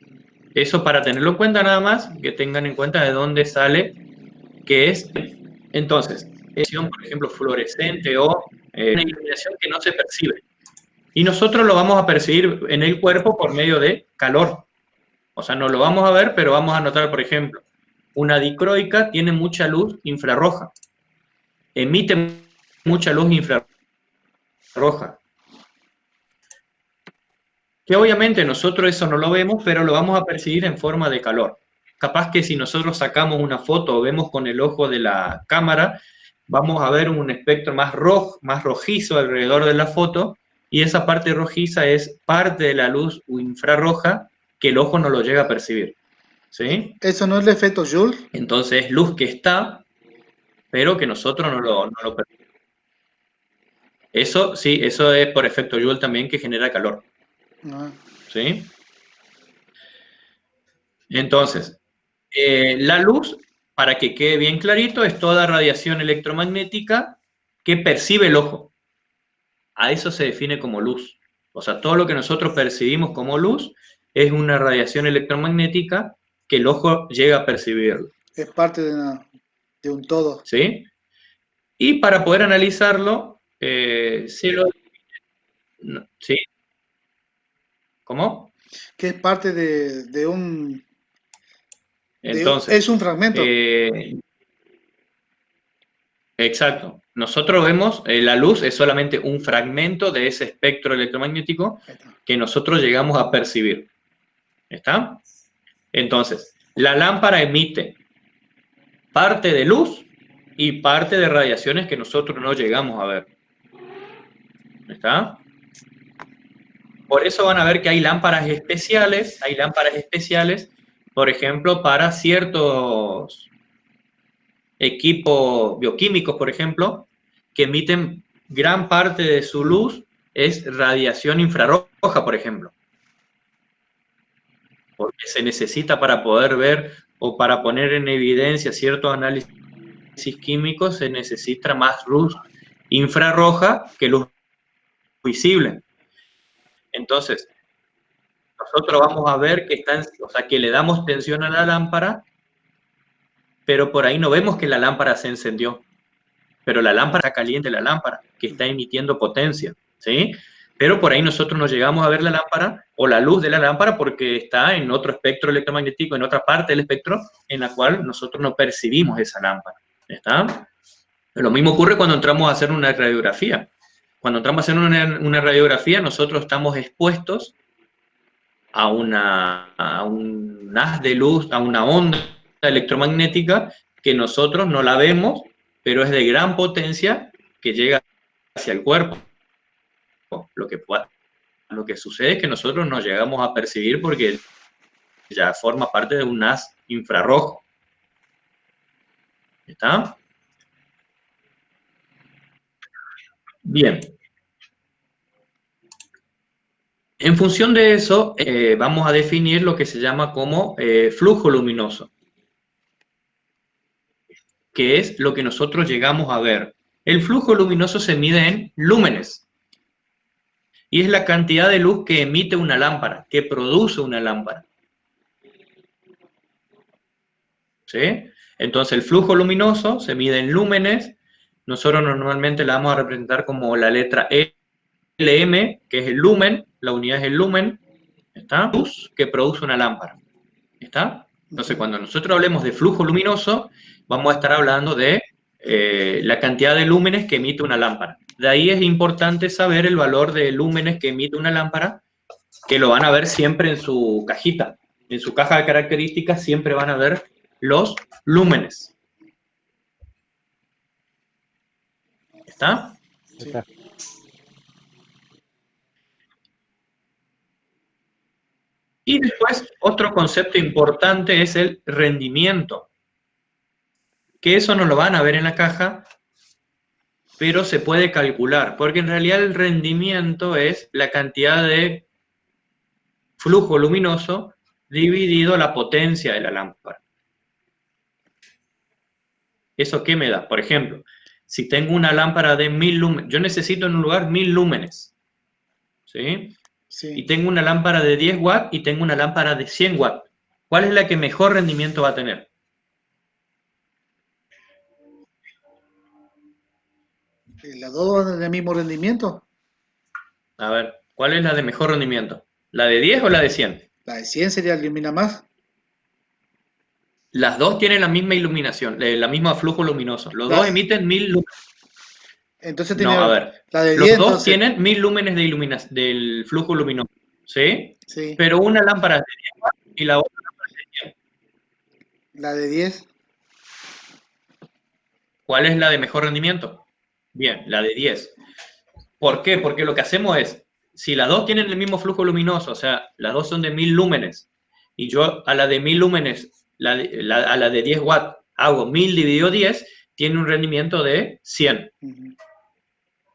eso para tenerlo en cuenta nada más, que tengan en cuenta de dónde sale, qué es. Entonces, iluminación, por ejemplo, fluorescente o una iluminación que no se percibe. Y nosotros lo vamos a percibir en el cuerpo por medio de calor. O sea, no lo vamos a ver, pero vamos a notar, por ejemplo, una dicroica tiene mucha luz infrarroja, emite mucha luz infrarroja, que obviamente nosotros eso no lo vemos, pero lo vamos a percibir en forma de calor. Capaz que si nosotros sacamos una foto o vemos con el ojo de la cámara, vamos a ver un espectro más rojizo alrededor de la foto, y esa parte rojiza es parte de la luz infrarroja que el ojo no lo llega a percibir. ¿Sí? ¿Eso no es el efecto Joule? Entonces es luz que está, pero que nosotros no lo percibimos. Eso sí, eso es por efecto Joule también, que genera calor. Ah, ¿Sí? Entonces, la luz, para que quede bien clarito, es toda radiación electromagnética que percibe el ojo. A eso se define como luz. O sea, todo lo que nosotros percibimos como luz es una radiación electromagnética que el ojo llega a percibir. es parte de un todo, ¿Sí? Y para poder analizarlo, ¿sí? ¿Cómo? que es parte de un... Entonces, es un fragmento. eh, exacto. Nosotros vemos, la luz es solamente un fragmento de ese espectro electromagnético Ahí está. que nosotros llegamos a percibir. ¿Está? Entonces, la lámpara emite parte de luz y parte de radiaciones que nosotros no llegamos a ver. ¿Está? Por eso van a ver que hay lámparas especiales, por ejemplo, para ciertos equipos bioquímicos, por ejemplo, que emiten gran parte de su luz es radiación infrarroja, por ejemplo, porque se necesita para poder ver o para poner en evidencia ciertos análisis químicos, se necesita más luz infrarroja que luz visible. Entonces, nosotros vamos a ver que o sea, que le damos tensión a la lámpara, pero por ahí no vemos que la lámpara se encendió. Pero la lámpara está caliente, la lámpara, que está emitiendo potencia, ¿sí? Pero por ahí nosotros no llegamos a ver la lámpara o la luz de la lámpara porque está en otro espectro electromagnético, en otra parte del espectro, en la cual nosotros no percibimos esa lámpara, ¿está? Lo mismo ocurre cuando entramos a hacer una radiografía. Cuando entramos a hacer una radiografía, nosotros estamos expuestos a un haz de luz, a una onda electromagnética que nosotros no la vemos, pero es de gran potencia que llega hacia el cuerpo. Lo que sucede es que nosotros no llegamos a percibir porque ya forma parte de un haz infrarrojo. ¿Está? Bien. En función de eso, vamos a definir lo que se llama como flujo luminoso, que es lo que nosotros llegamos a ver. El flujo luminoso se mide en lúmenes y es la cantidad de luz que emite una lámpara, que produce una lámpara. ¿Sí? Entonces el flujo luminoso se mide en lúmenes. Nosotros normalmente la vamos a representar como la letra LM, que es el lumen, la unidad es el lumen, ¿está? Luz que produce una lámpara, ¿está? Entonces cuando nosotros hablemos de flujo luminoso, vamos a estar hablando de la cantidad de lúmenes que emite una lámpara. De ahí es importante saber el valor de lúmenes que emite una lámpara, que lo van a ver siempre en su cajita. En su caja de características siempre van a ver los lúmenes. ¿Está? Sí. Y después Otro concepto importante es el rendimiento, que eso no lo van a ver en la caja, pero se puede calcular, porque en realidad el rendimiento es la cantidad de flujo luminoso dividido la potencia de la lámpara. ¿Eso qué me da? Por ejemplo, si tengo una lámpara de 1000 lúmenes, yo necesito en un lugar 1000 lúmenes, ¿sí? Sí. Y tengo una lámpara de 10 watts y tengo una lámpara de 100 watts. ¿Cuál es la que mejor rendimiento va a tener? ¿Las dos van en el mismo rendimiento? A ver, ¿cuál es la de mejor rendimiento? ¿La de 10 o la de 100? La de 100 sería ilumina más. Las dos tienen la misma iluminación, la misma flujo luminoso. Los La- dos emiten 1000 lúmenes. Entonces No, a tiene ver. la de Los 10, dos entonces. tienen 1000 lúmenes del flujo luminoso, ¿sí? Sí, Pero una lámpara es de 10 watts y la otra es de 100. la de 10. ¿Cuál es la de mejor rendimiento? Bien, la de 10. ¿Por qué? Porque lo que hacemos es, si las dos tienen el mismo flujo luminoso, o sea, las dos son de 1000 lúmenes, y yo a la de 1000 lúmenes, a la de 10 watts, hago 1000 dividido 10, tiene un rendimiento de 100. Ujú.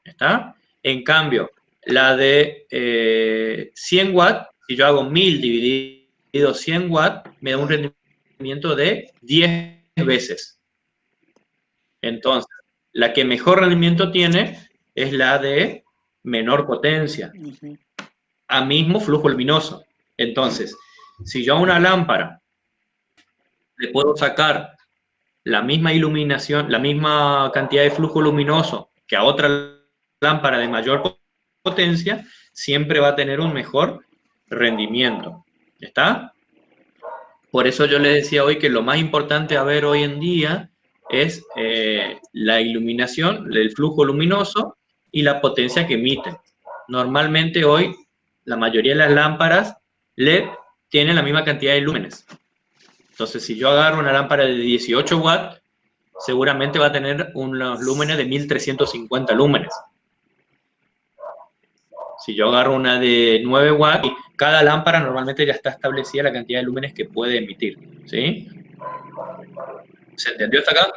¿Está? En cambio, la de 100 watts, si yo hago 1000 dividido 100 watts, me da un rendimiento de 10 veces. Entonces, la que mejor rendimiento tiene es la de menor potencia, Ujú. a mismo flujo luminoso. Entonces, si yo a una lámpara le puedo sacar la misma iluminación, la misma cantidad de flujo luminoso que a otra lámpara de mayor potencia, siempre va a tener un mejor rendimiento. ¿Está? Por eso yo les decía hoy que lo más importante a ver hoy en día es la iluminación, el flujo luminoso y la potencia que emiten. Normalmente hoy la mayoría de las lámparas LED tienen la misma cantidad de lúmenes. Entonces, si yo agarro una lámpara de 18 watts, seguramente va a tener unos lúmenes de 1350 lúmenes. Si yo agarro una de 9 watts, cada lámpara normalmente ya está establecida la cantidad de lúmenes que puede emitir. ¿Sí? ¿Se entendió hasta acá?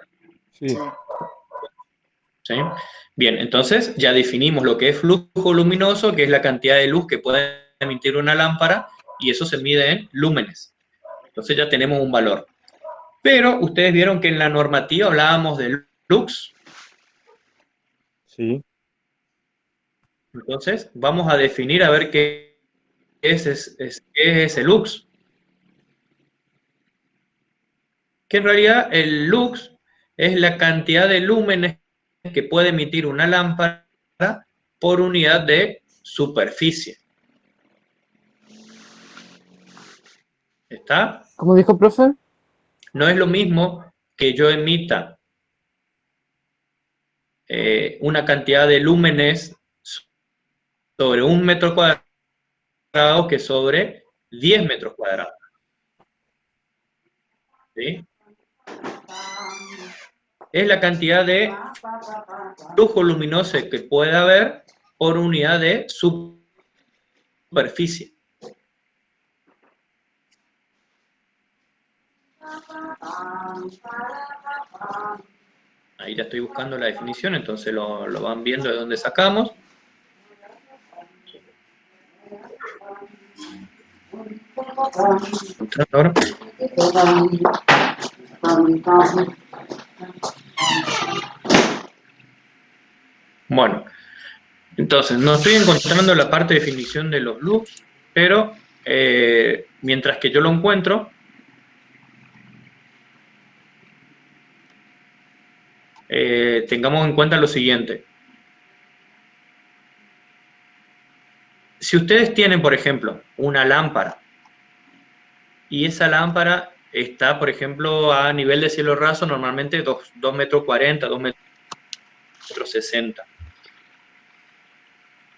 Sí. ¿Sí? Bien, entonces ya definimos lo que es flujo luminoso, que es la cantidad de luz que puede emitir una lámpara, y eso se mide en lúmenes. Entonces ya tenemos un valor. Pero ustedes vieron que en la normativa hablábamos de lux. Sí. Entonces vamos a definir a ver qué es ese lux. Que en realidad el lux es la cantidad de lúmenes que puede emitir una lámpara por unidad de superficie. ¿Está? ¿Cómo dijo, profe? No es lo mismo que yo emita una cantidad de lúmenes sobre 1 metro cuadrado que sobre 10 metros cuadrados. ¿Sí? Es la cantidad de flujo luminoso que puede haber por unidad de superficie. Ahí ya estoy buscando la definición, entonces lo van viendo de dónde sacamos. Ahora. Bueno, entonces no estoy encontrando la parte de definición de los loops, pero mientras que yo lo encuentro, tengamos en cuenta lo siguiente. Si ustedes tienen, por ejemplo, una lámpara y esa lámpara está, por ejemplo, a nivel de cielo raso, normalmente 2 metros 40, 2 metros 60.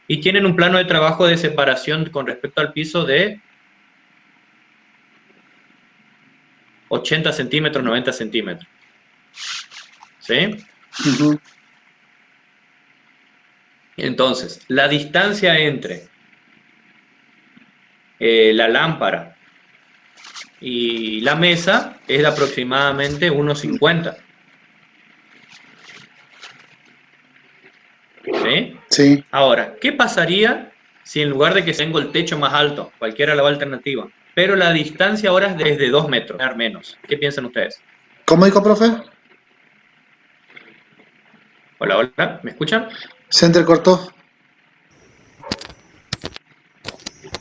Y tienen un plano de trabajo de separación con respecto al piso de 80 centímetros, 90 centímetros. ¿Sí? Ujú. Entonces, la distancia entre la lámpara y la mesa es de aproximadamente 1,50. ¿Sí? Sí. Ahora, ¿qué pasaría si en lugar de que tengo el techo más alto, cualquiera la alternativa, pero la distancia ahora es desde 2 metros, menos? ¿Qué piensan ustedes? ¿Cómo dijo, profe? Hola, hola, ¿me escuchan? Se entrecortó.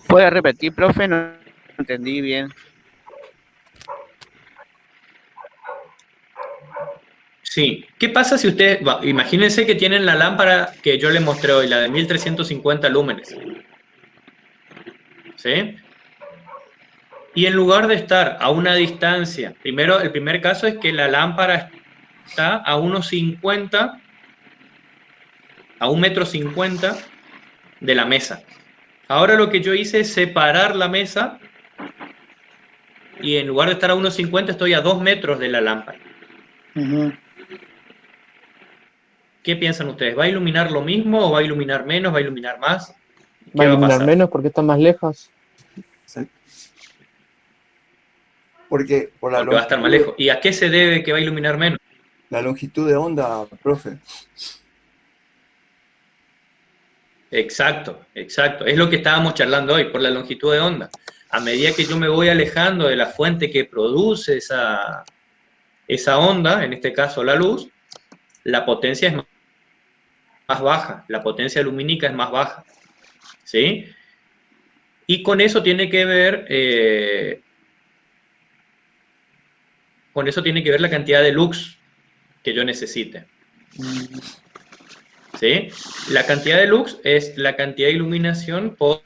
¿Puede repetir, profe? No entendí bien. Sí. ¿Qué pasa si ustedes, imagínense que tienen la lámpara que yo les mostré hoy, la de 1350 lúmenes, ¿sí? Y en lugar de estar a una distancia, primero, el primer caso es que la lámpara está a 1,50, a 1,50 m de la mesa. Ahora lo que yo hice es separar la mesa y en lugar de estar a 1,50 estoy a 2 metros de la lámpara. Ujú. ¿Qué piensan ustedes? ¿Va a iluminar lo mismo o va a iluminar menos? ¿Va a iluminar más? Va a ¿Qué va a iluminar pasar? menos porque está más lejos. ¿Sí? Porque por Porque va a estar más lejos. ¿Y a qué se debe que va a iluminar menos? la longitud de onda, profe. Exacto, exacto. Es lo que estábamos charlando hoy, por la longitud de onda. A medida que yo me voy alejando de la fuente que produce esa onda, en este caso la luz, la potencia es más baja, la potencia lumínica es más baja, ¿sí? Y con eso tiene que ver, la cantidad de lux que yo necesite, ¿sí? La cantidad de lux es la cantidad de iluminación por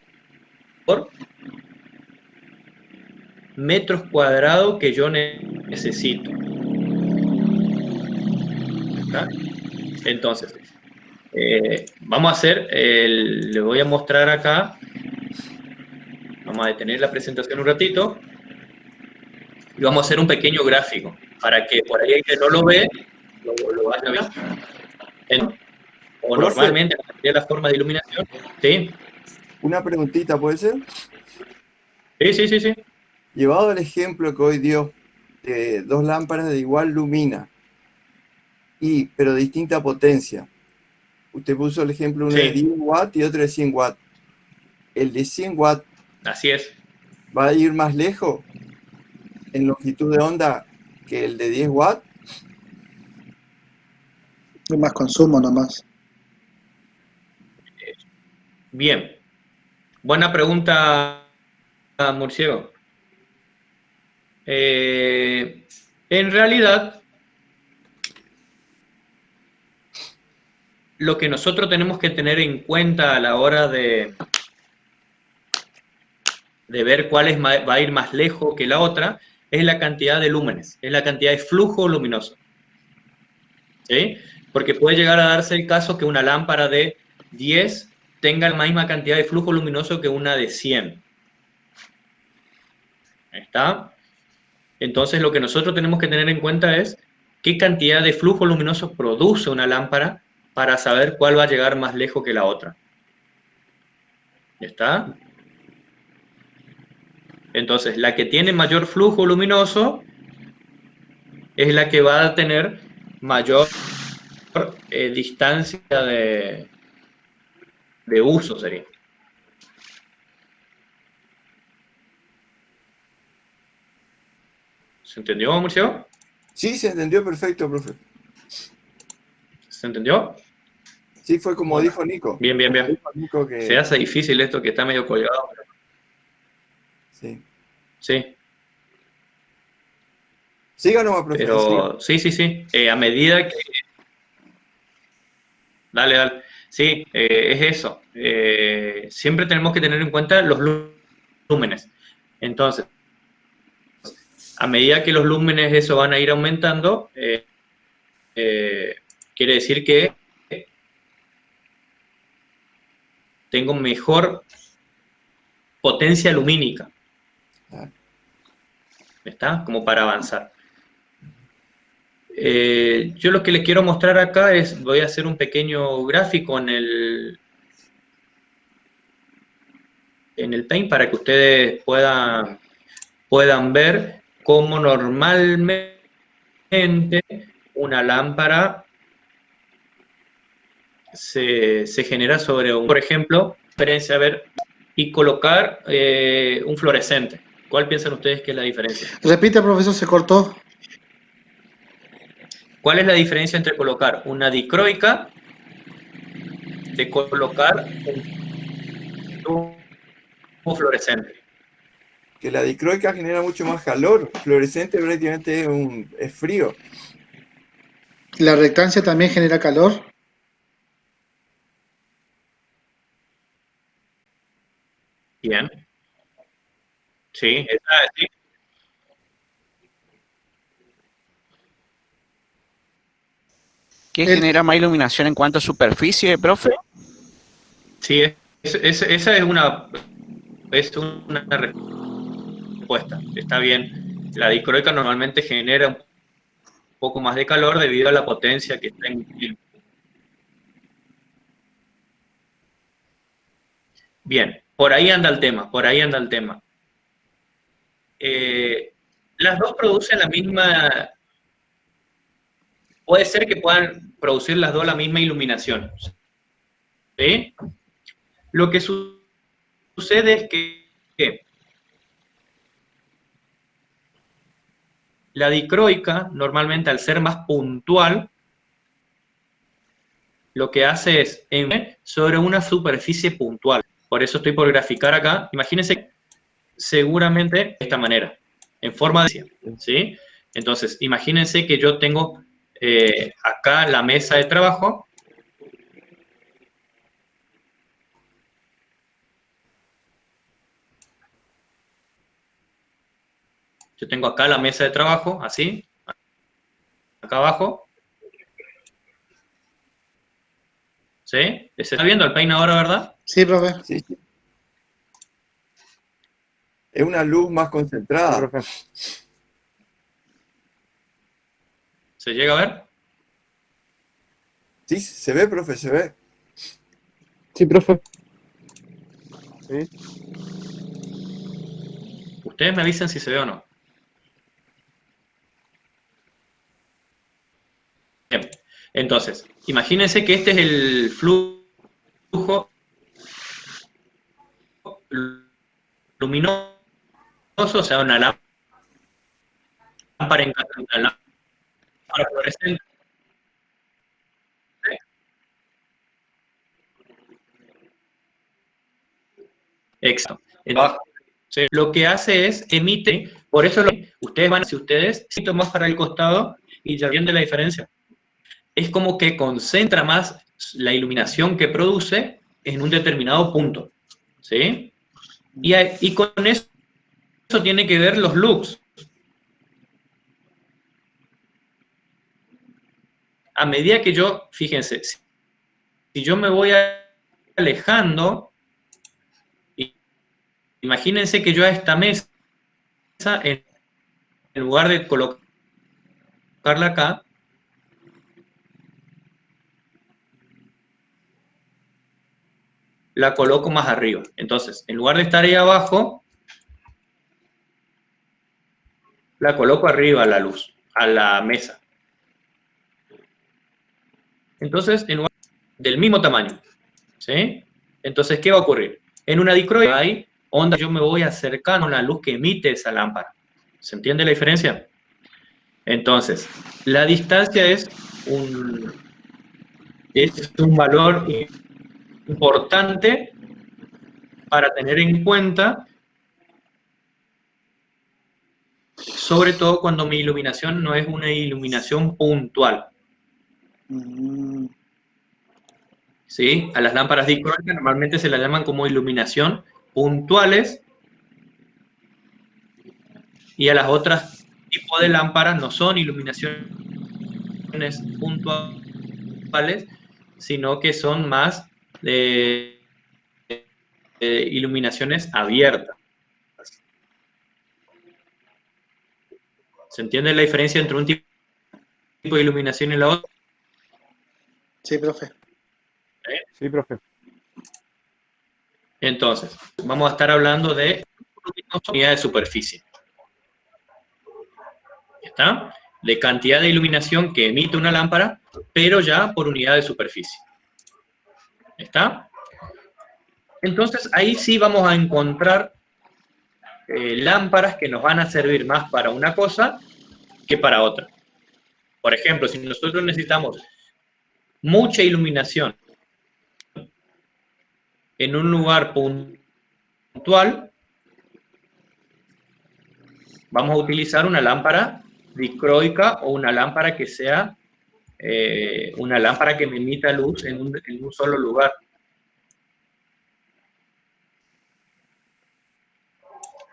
metros cuadrados que yo necesito. ¿Está? Entonces, vamos a hacer, le voy a mostrar acá, vamos a detener la presentación un ratito, y vamos a hacer un pequeño gráfico, para que por ahí el que no lo ve, lo vaya a ver. O Profe, normalmente, la mayoría de las formas de iluminación, ¿sí? una preguntita, ¿puede ser? Sí, sí, sí, sí. Llevado el ejemplo que hoy dio de dos lámparas de igual lumina, pero de distinta potencia. Usted puso el ejemplo uno de Sí, 10 watts y otro de 100 watts. ¿El de 100 watts así es. va a ir más lejos en longitud de onda que el de 10 watts? Hay más consumo nomás. Bien. Buena pregunta, Murciego. En realidad, lo que nosotros tenemos que tener en cuenta a la hora de ver cuál va a ir más lejos que la otra es la cantidad de lúmenes, es la cantidad de flujo luminoso. ¿Sí? Porque puede llegar a darse el caso que una lámpara de 10 tenga la misma cantidad de flujo luminoso que una de 100. ¿Está? Entonces lo que nosotros tenemos que tener en cuenta es qué cantidad de flujo luminoso produce una lámpara para saber cuál va a llegar más lejos que la otra. ¿Está? Entonces, la que tiene mayor flujo luminoso es la que va a tener mayor distancia de uso, sería. ¿Se entendió, Murcio? Sí, se entendió perfecto, profe. ¿Se entendió? Sí, fue como Bueno, dijo Nico. bien, bien, bien. Dijo Nico que... Se hace difícil esto que está medio colgado. Sí. Sí, Siga nomás, profe. Siga. pero sí, sí, sí. A medida que... Dale, dale. Sí, es eso. Siempre tenemos que tener en cuenta los lúmenes. Entonces, a medida que los lúmenes eso van a ir aumentando, quiere decir que tengo mejor potencia lumínica. ¿Está? Como para avanzar. Yo lo que les quiero mostrar acá es, voy a hacer un pequeño gráfico en el Paint para que ustedes puedan puedan ver cómo normalmente una lámpara se genera sobre un, por ejemplo, diferencia, a ver, y colocar un fluorescente. ¿Cuál piensan ustedes que es la diferencia? Repite, profesor, se cortó. ¿Cuál es la diferencia entre colocar una dicroica de colocar un tubo fluorescente? Que la dicroica genera mucho más calor. Fluorescente prácticamente es frío. ¿La reactancia también genera calor? Bien. Sí, sí. ¿Qué El- genera más iluminación en cuanto a superficie, profe? Sí, esa es una respuesta. Está bien. La dicroica normalmente genera un poco más de calor debido a la potencia que está en. Bien, por ahí anda el tema, por ahí anda el tema. Las dos producen la misma. Puede ser que puedan producir las dos la misma iluminación. ¿Sí? Lo que sucede es que la dicroica, normalmente al ser más puntual, lo que hace es sobre una superficie puntual. Por eso estoy por graficar acá. Imagínense seguramente de esta manera, en forma de... ¿sí? Entonces, imagínense que yo tengo acá la mesa de trabajo. Yo tengo acá la mesa de trabajo, así, acá abajo. ¿Sí? ¿Se está viendo el peine ahora, verdad? Sí, profe. Sí, sí. Es una luz más Sí, concentrada. profe. ¿Se llega a ver? Sí, se ve, profe, se ve. Sí, profe. Sí. Ustedes me avisan si se ve o no. Bien. Entonces, imagínense que este es el flujo luminoso, o sea, una lámpara una lámpara fluorescente. Exacto. Entonces, lo que hace es emite, por eso ustedes van, si ustedes, si más para el costado y ya viene la diferencia. Es como que concentra más la iluminación que produce en un determinado punto. ¿Sí? Y con eso tiene que ver los looks. A medida que yo, fíjense, si yo me voy alejando, imagínense que yo a esta mesa, en lugar de colocarla acá, la coloco más arriba. Entonces, en lugar de estar ahí abajo, la coloco arriba a la luz, a la mesa. Entonces, en lugar del mismo tamaño. ¿Sí? Entonces, ¿qué va a ocurrir? En una dicroica hay onda, yo me voy acercando a la luz que emite esa lámpara. ¿Se entiende la diferencia? Entonces, la distancia es un valor importante para tener en cuenta, sobre todo cuando mi iluminación no es una iluminación puntual. Mm, ¿Sí? A las lámparas dicroicas normalmente se las llaman como iluminación puntuales, y a las otras tipos de lámparas no son iluminaciones puntuales, sino que son más de iluminaciones abiertas. ¿Se entiende la diferencia entre un tipo de iluminación y la otra? sí, profe. Sí, profe. Entonces, vamos a estar hablando de unidad de superficie. ¿Está? De cantidad de iluminación que emite una lámpara, pero ya por unidad de superficie. ¿Está? Entonces, ahí sí vamos a encontrar lámparas que nos van a servir más para una cosa que para otra. Por ejemplo, si nosotros necesitamos mucha iluminación en un lugar puntual, vamos a utilizar una lámpara dicroica o una lámpara que sea una lámpara que me emita luz en un solo lugar.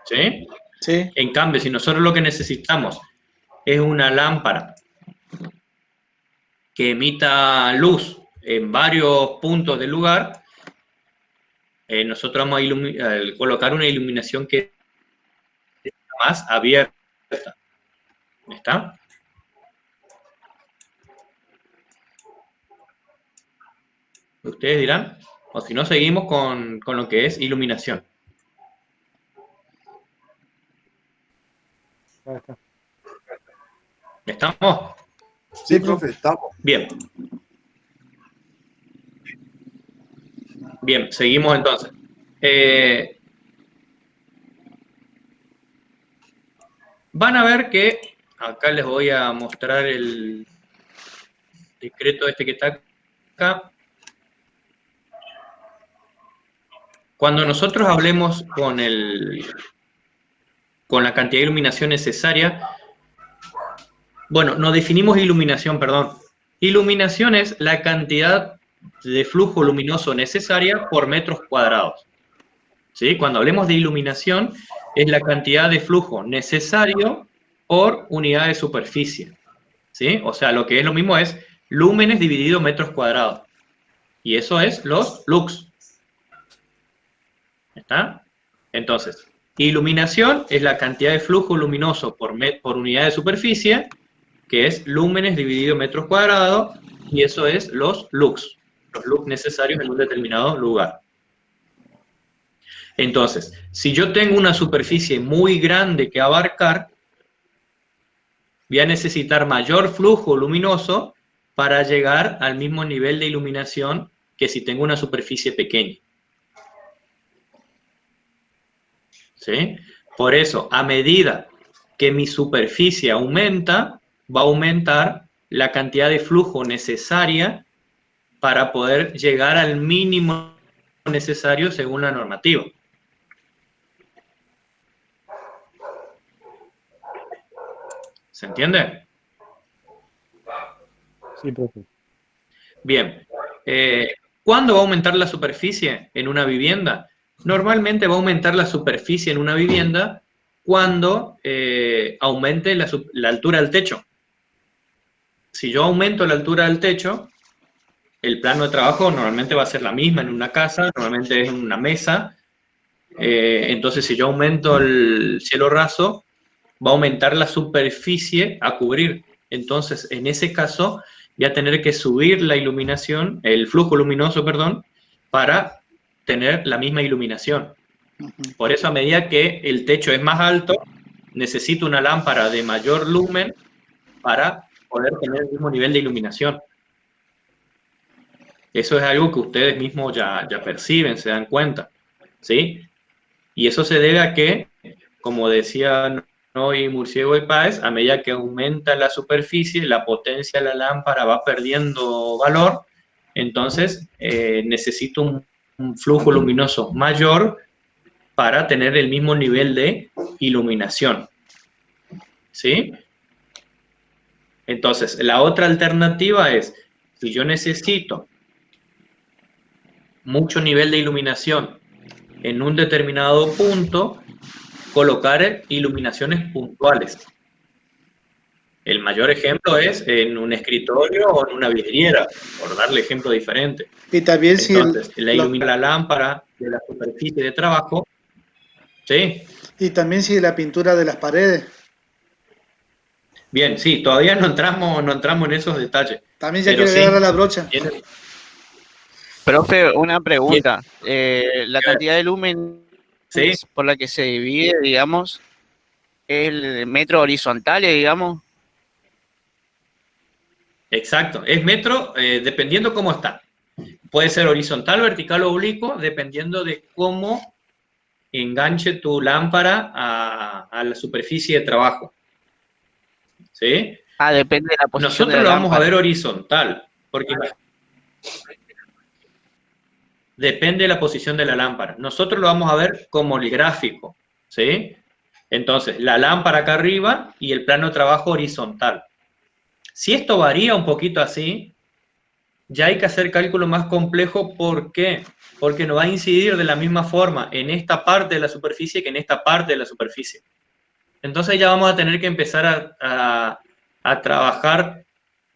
¿Sí? Sí. En cambio, si nosotros lo que necesitamos es una lámpara que emita luz en varios puntos del lugar, nosotros vamos a colocar una iluminación que es más abierta. ¿Está? Ustedes dirán, o si no, seguimos con lo que es iluminación. Ya está. ¿Estamos? Sí, profe, estamos. Bien. Bien, seguimos entonces. Van a ver que, acá les voy a mostrar el decreto este que está acá. Cuando nosotros hablemos con la cantidad de iluminación necesaria, bueno, no definimos iluminación, perdón. Iluminación es la cantidad de flujo luminoso necesaria por metros cuadrados. ¿Sí? Cuando hablemos de iluminación, es la cantidad de flujo necesario por unidad de superficie. ¿Sí? O sea, lo que es lo mismo es lúmenes dividido metros cuadrados. Y eso es los lux. ¿Está? Entonces, iluminación es la cantidad de flujo luminoso por unidad de superficie, que es lúmenes dividido metros cuadrados, y eso es los lux necesarios en un determinado lugar. Entonces, si yo tengo una superficie muy grande que abarcar, voy a necesitar mayor flujo luminoso para llegar al mismo nivel de iluminación que si tengo una superficie pequeña. ¿Sí? Por eso, a medida que mi superficie aumenta, va a aumentar la cantidad de flujo necesaria para poder llegar al mínimo necesario según la normativa. ¿Se entiende? Sí, profe. Bien. ¿Cuándo va a aumentar la superficie en una vivienda? Normalmente va a aumentar la superficie en una vivienda cuando aumente la altura del techo. Si yo aumento la altura del techo, el plano de trabajo normalmente va a ser la misma en una casa, normalmente es en una mesa. Entonces, si yo aumento el cielo raso, va a aumentar la superficie a cubrir. Entonces, en ese caso, voy a tener que subir la iluminación, el flujo luminoso, perdón, para tener la misma iluminación. Por eso, a medida que el techo es más alto, necesito una lámpara de mayor lumen para poder tener el mismo nivel de iluminación. Eso es algo que ustedes mismos ya perciben, se dan cuenta, ¿sí? Y eso se debe a que, como decía Noy, Murciego y Páez, a medida que aumenta la superficie, la potencia de la lámpara va perdiendo valor, entonces necesito un flujo luminoso mayor para tener el mismo nivel de iluminación, ¿sí? Entonces, la otra alternativa es, si yo necesito mucho nivel de iluminación en un determinado punto, colocar iluminaciones puntuales. El mayor ejemplo es en un escritorio o en una vidriera, por darle ejemplo diferente. Y también entonces, la ilumina la lámpara de la superficie de trabajo. ¿Sí? Y también si la pintura de las paredes. Bien, sí, todavía no entramos en esos detalles. También ya quiero llegar a la brocha. Profe, una pregunta. La cantidad de lumen ¿sí? por la que se divide, digamos, el metro horizontales, digamos, Exacto, es metro dependiendo cómo está. Puede ser horizontal, vertical o oblicuo, dependiendo de cómo enganche tu lámpara a la superficie de trabajo. ¿Sí? Ah, depende de la posición de Nosotros la lo vamos a lámpara. ver horizontal, porque depende de la posición de la lámpara. Nosotros lo vamos a ver como el gráfico, ¿sí? Entonces, la lámpara acá arriba y el plano de trabajo horizontal. Si esto varía un poquito así, ya hay que hacer cálculo más complejo. ¿Por qué? Porque no va a incidir de la misma forma en esta parte de la superficie que en esta parte de la superficie. Entonces ya vamos a tener que empezar a trabajar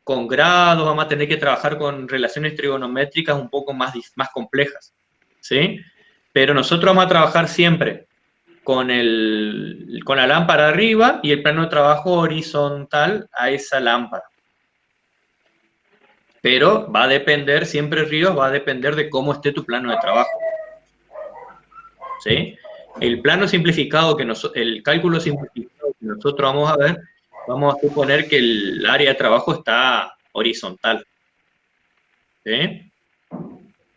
con grados, vamos a tener que trabajar con relaciones trigonométricas un poco más complejas, ¿sí? Pero nosotros vamos a trabajar siempre con la lámpara arriba y el plano de trabajo horizontal a esa lámpara. Pero va a depender, siempre Ríos, va a depender de cómo esté tu plano de trabajo, ¿sí? El plano simplificado, el cálculo simplificado que nosotros vamos a ver, vamos a suponer que el área de trabajo está horizontal, ¿sí?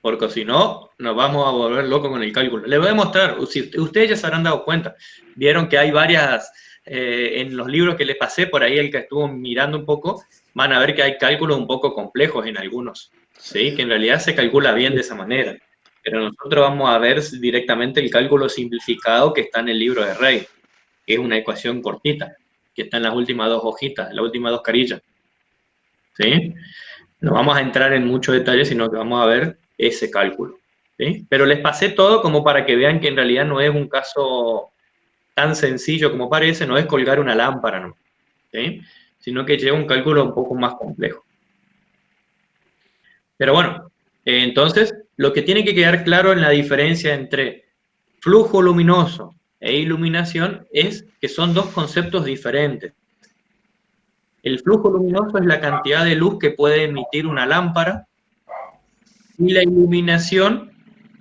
Porque si no, nos vamos a volver locos con el cálculo. Les voy a mostrar, ustedes ya se habrán dado cuenta, vieron que hay varias, en los libros que les pasé, por ahí el que estuvo mirando un poco, van a ver que hay cálculos un poco complejos en algunos, ¿sí? Que en realidad se calcula bien de esa manera. Pero nosotros vamos a ver directamente el cálculo simplificado que está en el libro de Rey, que es una ecuación cortita, que está en las últimas dos hojitas, en las últimas dos carillas, ¿sí? No vamos a entrar en muchos detalles, sino que vamos a ver ese cálculo, ¿sí? Pero les pasé todo como para que vean que en realidad no es un caso tan sencillo como parece, no es colgar una lámpara, ¿no? ¿Sí? Sino que lleva un cálculo un poco más complejo. Pero bueno, entonces, lo que tiene que quedar claro en la diferencia entre flujo luminoso e iluminación es que son dos conceptos diferentes. El flujo luminoso es la cantidad de luz que puede emitir una lámpara y la iluminación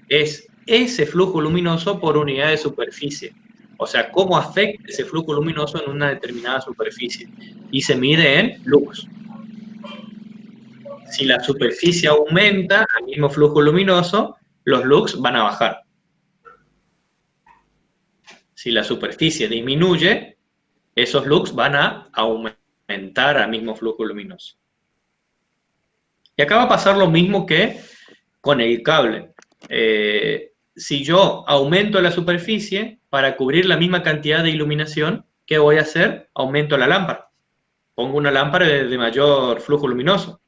es ese flujo luminoso por unidad de superficie. O sea, cómo afecta ese flujo luminoso en una determinada superficie. Y se mide en lux. Si la superficie aumenta al mismo flujo luminoso, los lux van a bajar. Si la superficie disminuye, esos lux van a aumentar al mismo flujo luminoso. Y acá va a pasar lo mismo que con el cable. Si yo aumento la superficie para cubrir la misma cantidad de iluminación, ¿qué voy a hacer? Aumento la lámpara. Pongo una lámpara de mayor flujo luminoso.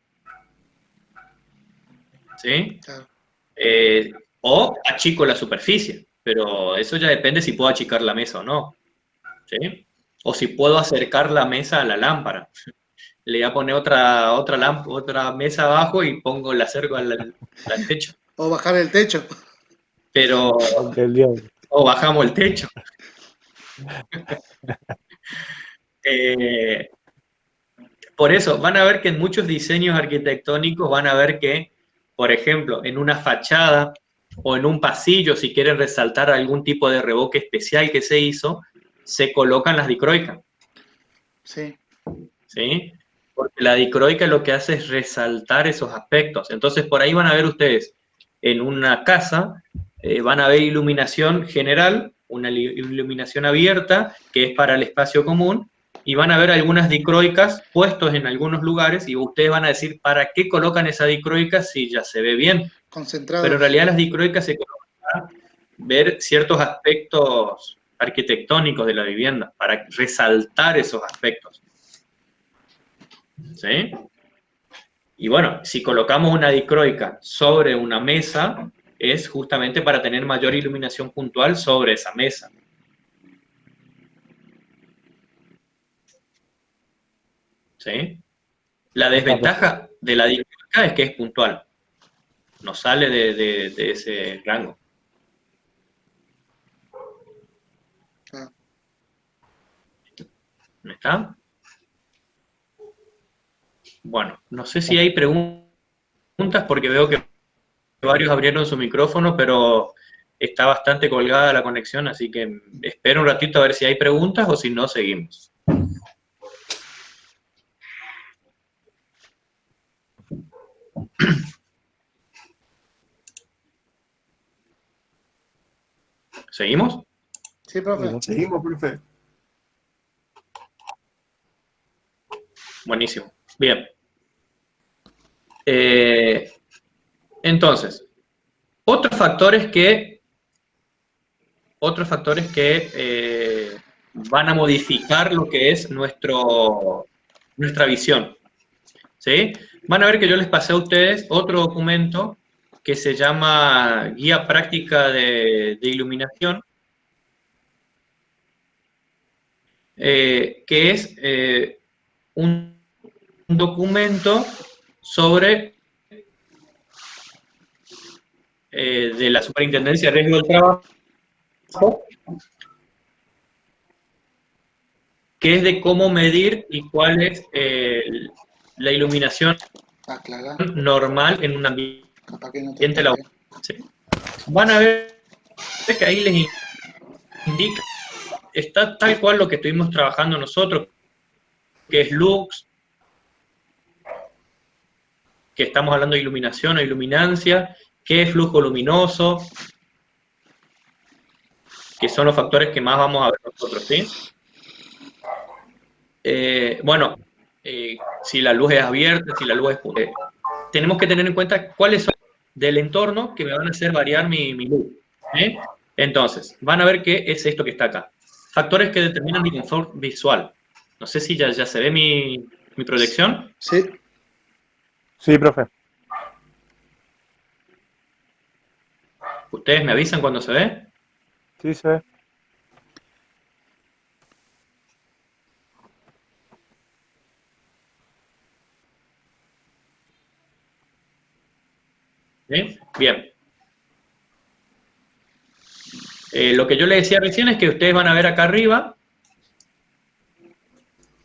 ¿Sí? Claro. O achico la superficie, pero eso ya depende si puedo achicar la mesa o no. ¿Sí? O si puedo acercar la mesa a la lámpara. Le voy a poner otra mesa abajo y la acerco al techo. O bajar el techo. Pero, Entendió. o bajamos el techo. Por eso, van a ver que en muchos diseños arquitectónicos van a ver que, por ejemplo, en una fachada o en un pasillo, si quieren resaltar algún tipo de revoque especial que se hizo, se colocan las dicroicas. Sí. ¿Sí? Porque la dicroica lo que hace es resaltar esos aspectos. Entonces, por ahí van a ver ustedes, en una casa, van a ver iluminación general, una iluminación abierta, que es para el espacio común, y van a ver algunas dicroicas puestos en algunos lugares, y ustedes van a decir, ¿para qué colocan esa dicroica si ya se ve bien? Concentrado. Pero en realidad las dicroicas se colocan para ver ciertos aspectos arquitectónicos de la vivienda, para resaltar esos aspectos. ¿Sí? Y bueno, si colocamos una dicroica sobre una mesa, es justamente para tener mayor iluminación puntual sobre esa mesa. ¿Sí? La desventaja de la dicroica es que es puntual. No sale de ese rango. ¿No está? Bueno, no sé si hay preguntas porque veo que varios abrieron su micrófono, pero está bastante colgada la conexión, así que espero un ratito a ver si hay preguntas o si no, seguimos. ¿Seguimos? Sí, profe. Seguimos, profe. Buenísimo. Bien. Entonces, otros factores que van a modificar lo que es nuestra visión. ¿Sí? Van a ver que yo les pasé a ustedes otro documento que se llama Guía Práctica de Iluminación, que es un documento sobre de la Superintendencia de Riesgo del Trabajo, que es de cómo medir y cuál es la iluminación Aclara. normal en un Capaz que no te ambiente entendés. laboral. ¿Sí? Van a ver que ahí les indica, está tal cual lo que estuvimos trabajando nosotros, que es lux, que estamos hablando de iluminación o iluminancia, qué es flujo luminoso, que son los factores que más vamos a ver nosotros, ¿sí? Bueno, si la luz es abierta, si la luz es... tenemos que tener en cuenta cuáles son del entorno que me van a hacer variar mi luz. ¿Sí? Entonces, van a ver qué es esto que está acá. Factores que determinan mi confort visual. No sé si ya se ve mi proyección. Sí. Sí, profe. ¿Ustedes me avisan cuando se ve? Sí, se ve. ¿Sí? Bien. Lo que yo les decía recién es que ustedes van a ver acá arriba,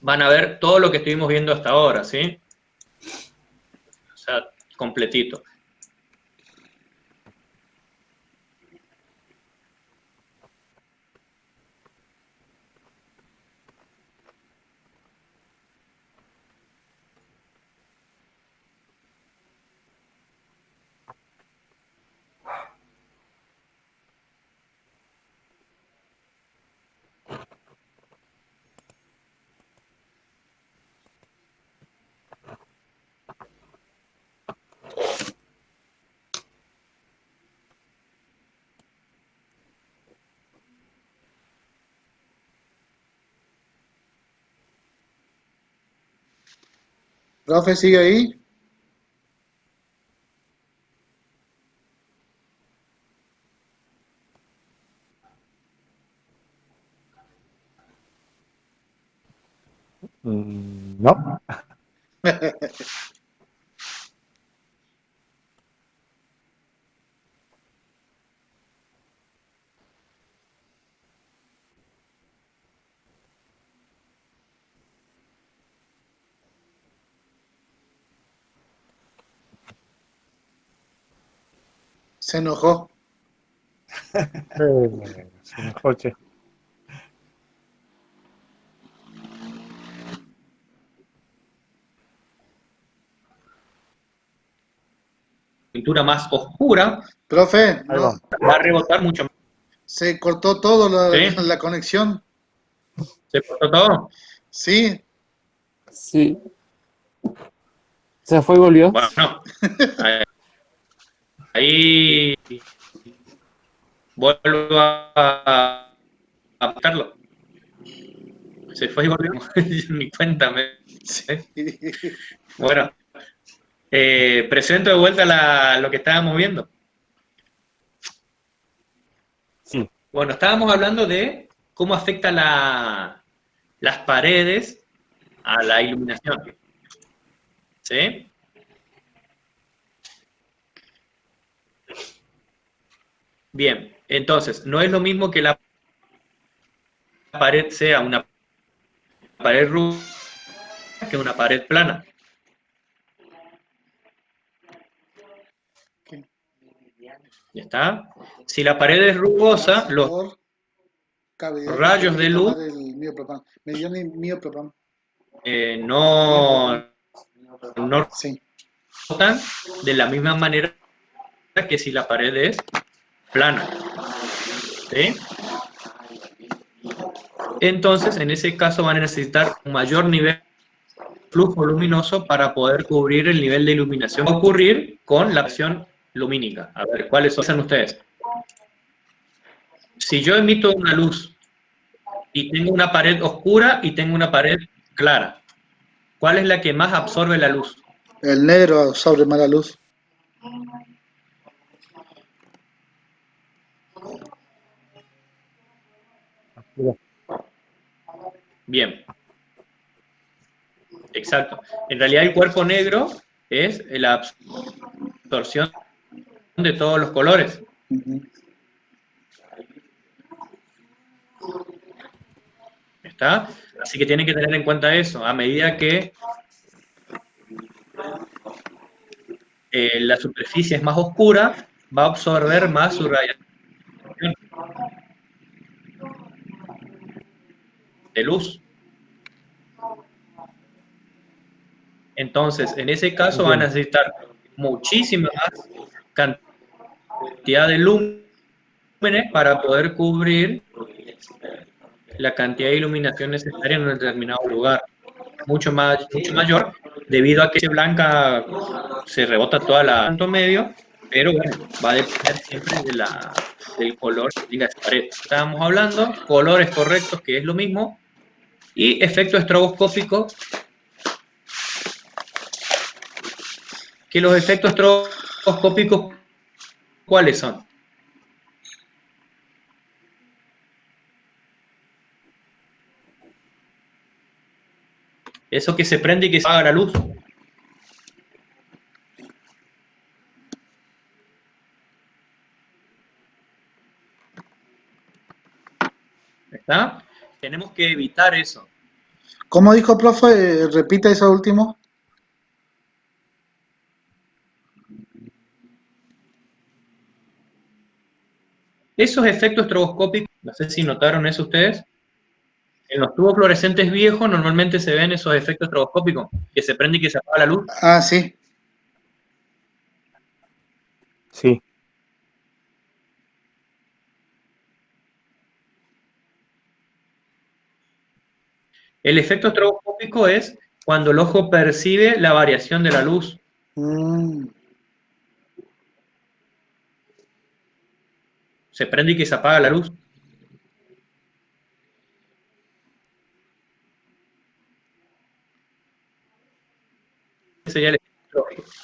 van a ver todo lo que estuvimos viendo hasta ahora, ¿sí? O sea, completito. Profe, sigue ahí. No. Se enojó. Se enojó, che. Pintura más oscura Profe, Ahí no, vamos. va a rebotar mucho más. se cortó todo ¿Sí? la conexión. ¿Se cortó todo? Sí. Sí. Se fue y volvió. Bueno, ahí vuelvo a apuntarlo. Se fue y volvió. Ni cuenta Sí. Bueno, presento de vuelta lo que estábamos viendo. Sí. Bueno, estábamos hablando de cómo afecta las paredes a la iluminación. ¿Sí? Bien, entonces, no es lo mismo que la pared sea una pared rugosa que una pared plana. ¿Ya está? Si la pared es rugosa, los Por cavidad que rayos tiene que de luz tomar el miopropam. Me dio miopropam. no Sí. rebotan de la misma manera que si la pared es plana. ¿Sí? Entonces, en ese caso van a necesitar un mayor nivel de flujo luminoso para poder cubrir el nivel de iluminación. Va a ocurrir con la acción lumínica. A ver, ¿cuáles son ustedes? Si yo emito una luz y tengo una pared oscura y tengo una pared clara, ¿cuál es la que más absorbe la luz? El negro sobre mala luz. Bien, exacto. En realidad el cuerpo negro es la absorción de todos los colores. Ujú. ¿Está? Así que tienen que tener en cuenta eso. A medida que la superficie es más oscura, va a absorber más su radiación de luz. Entonces, en ese caso van a necesitar muchísima más cantidad de lúmenes para poder cubrir la cantidad de iluminación necesaria en un determinado lugar. Mucho mayor, debido a que si blanca se rebota toda la punto medio, pero bueno, va a depender siempre del color que tenga esa pared. Estábamos hablando, colores correctos, que es lo mismo, y efecto estroboscópico, que los efectos estroboscópicos, ¿cuáles son? Eso que se prende y que se apaga la luz. ¿Está? Tenemos que evitar eso. ¿Cómo dijo, profe? Repita eso último. Esos efectos estroboscópicos, no sé si notaron eso ustedes, en los tubos fluorescentes viejos normalmente se ven esos efectos estroboscópicos, que se prende y que se apaga la luz. Ah, sí. Sí. El efecto estroboscópico es cuando el ojo percibe la variación de la luz. Mm, Se prende y que se apaga la luz.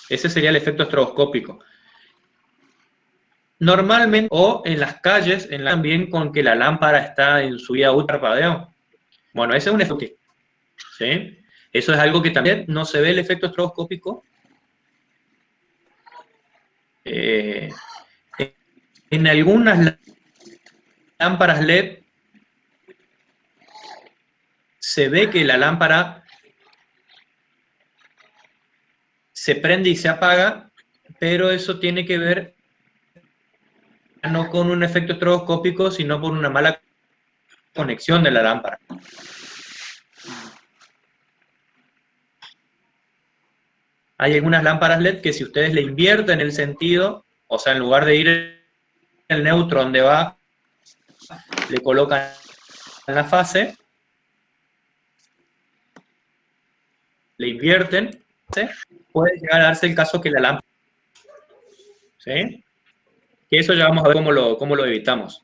Ese sería el efecto estroboscópico. Normalmente, o en las calles, también con que la lámpara está en su vía ultra parpadeo. Bueno, ese es un efecto. ¿Sí? Eso es algo que también no se ve el efecto estroboscópico. En algunas lámparas LED se ve que la lámpara se prende y se apaga, pero eso tiene que ver no con un efecto estroboscópico, sino por una mala conexión de la lámpara. Hay algunas lámparas LED que si ustedes le invierten el sentido, o sea, en lugar de ir en el neutro donde va, le colocan la fase, le invierten, ¿sí? Puede llegar a darse el caso que la lámpara, ¿sí? Que eso ya vamos a ver cómo lo evitamos.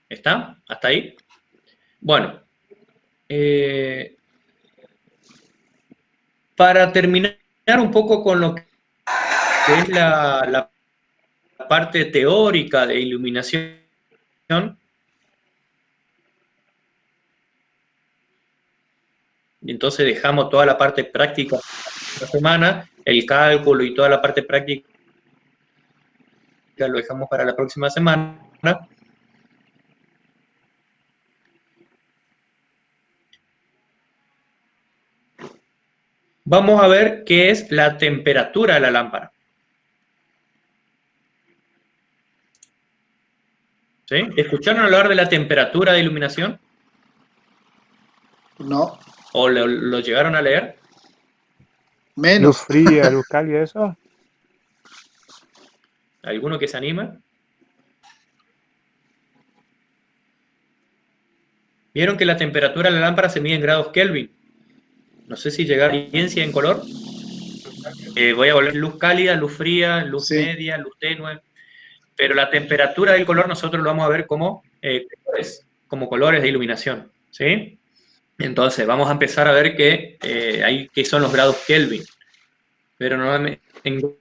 ¿Está? ¿Hasta ahí? Bueno, para terminar un poco con lo que es la parte teórica de iluminación, y entonces dejamos toda la parte práctica de la semana, el cálculo y toda la parte práctica lo dejamos para la próxima semana. Vamos a ver qué es la temperatura de la lámpara. ¿Sí? ¿Escucharon hablar de la temperatura de iluminación? no. ¿O lo llegaron a leer? Luz Menos. fría, luz cálida, eso. ¿Alguno que se anima? ¿Vieron que la temperatura de la lámpara se mide en grados Kelvin? No sé si llega a experiencia en color. Voy a volver luz cálida, luz fría, luz Sí. media, luz tenue. Pero la temperatura del color nosotros lo vamos a ver como colores de iluminación, ¿sí? Entonces vamos a empezar a ver qué son los grados Kelvin. Pero normalmente en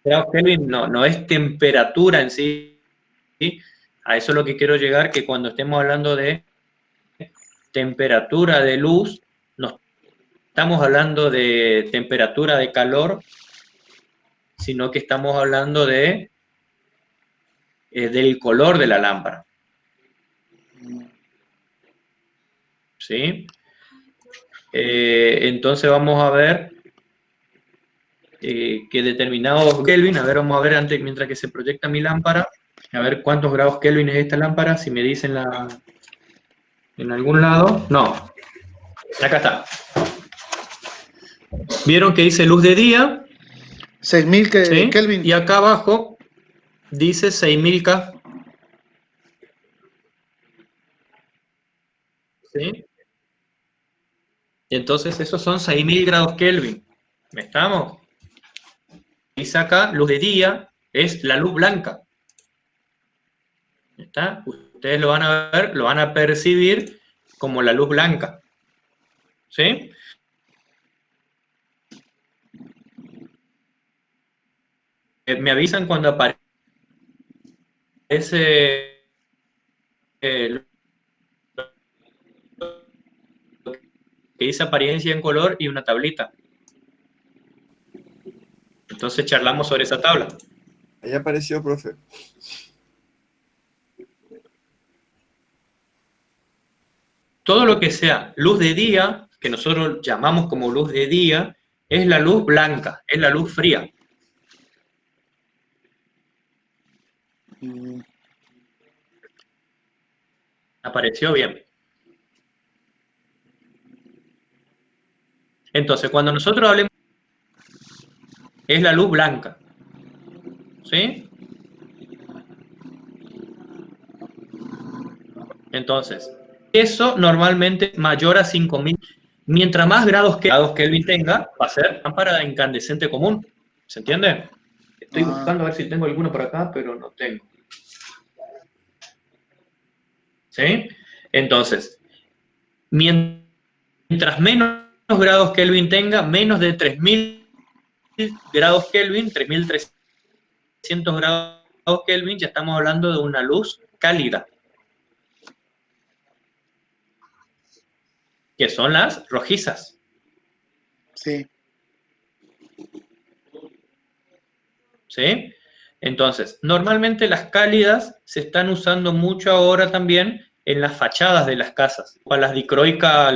grados Kelvin no es temperatura en sí, ¿sí? A eso es lo que quiero llegar, que cuando estemos hablando de temperatura de luz, no estamos hablando de temperatura de calor, sino que estamos hablando del color de la lámpara. ¿Sí? Entonces vamos a ver que determinados Kelvin, a ver, vamos a ver antes, mientras que se proyecta mi lámpara, a ver cuántos grados Kelvin es esta lámpara, si me dicen en algún lado. No, acá está. ¿Vieron que dice luz de día? 6000 ¿Sí? Kelvin. Y acá abajo dice 6000 K. ¿Sí? Entonces esos son 6000 grados Kelvin. ¿Estamos? Dice acá, luz de día es la luz blanca. ¿Está? Ustedes lo van a ver, lo van a percibir como la luz blanca. ¿Sí? Me avisan cuando aparece lo que dice apariencia en color y una tablita. Entonces charlamos sobre esa tabla. Ahí apareció, profe. Todo lo que sea luz de día, que nosotros llamamos como luz de día, es la luz blanca, es la luz fría. Apareció bien. Entonces, cuando nosotros hablemos, es la luz blanca. ¿Sí? Entonces, eso normalmente mayor a 5000. Mientras más grados Kelvin tenga, va a ser lámpara incandescente común. ¿Se entiende? Estoy buscando a ver si tengo alguno por acá, pero no tengo. ¿Sí? Entonces, mientras menos grados Kelvin tenga, menos de 3000 grados Kelvin, 3300 grados Kelvin, ya estamos hablando de una luz cálida, que son las rojizas. Sí. ¿Sí? Entonces, normalmente las cálidas se están usando mucho ahora también en las fachadas de las casas. O las dicroicas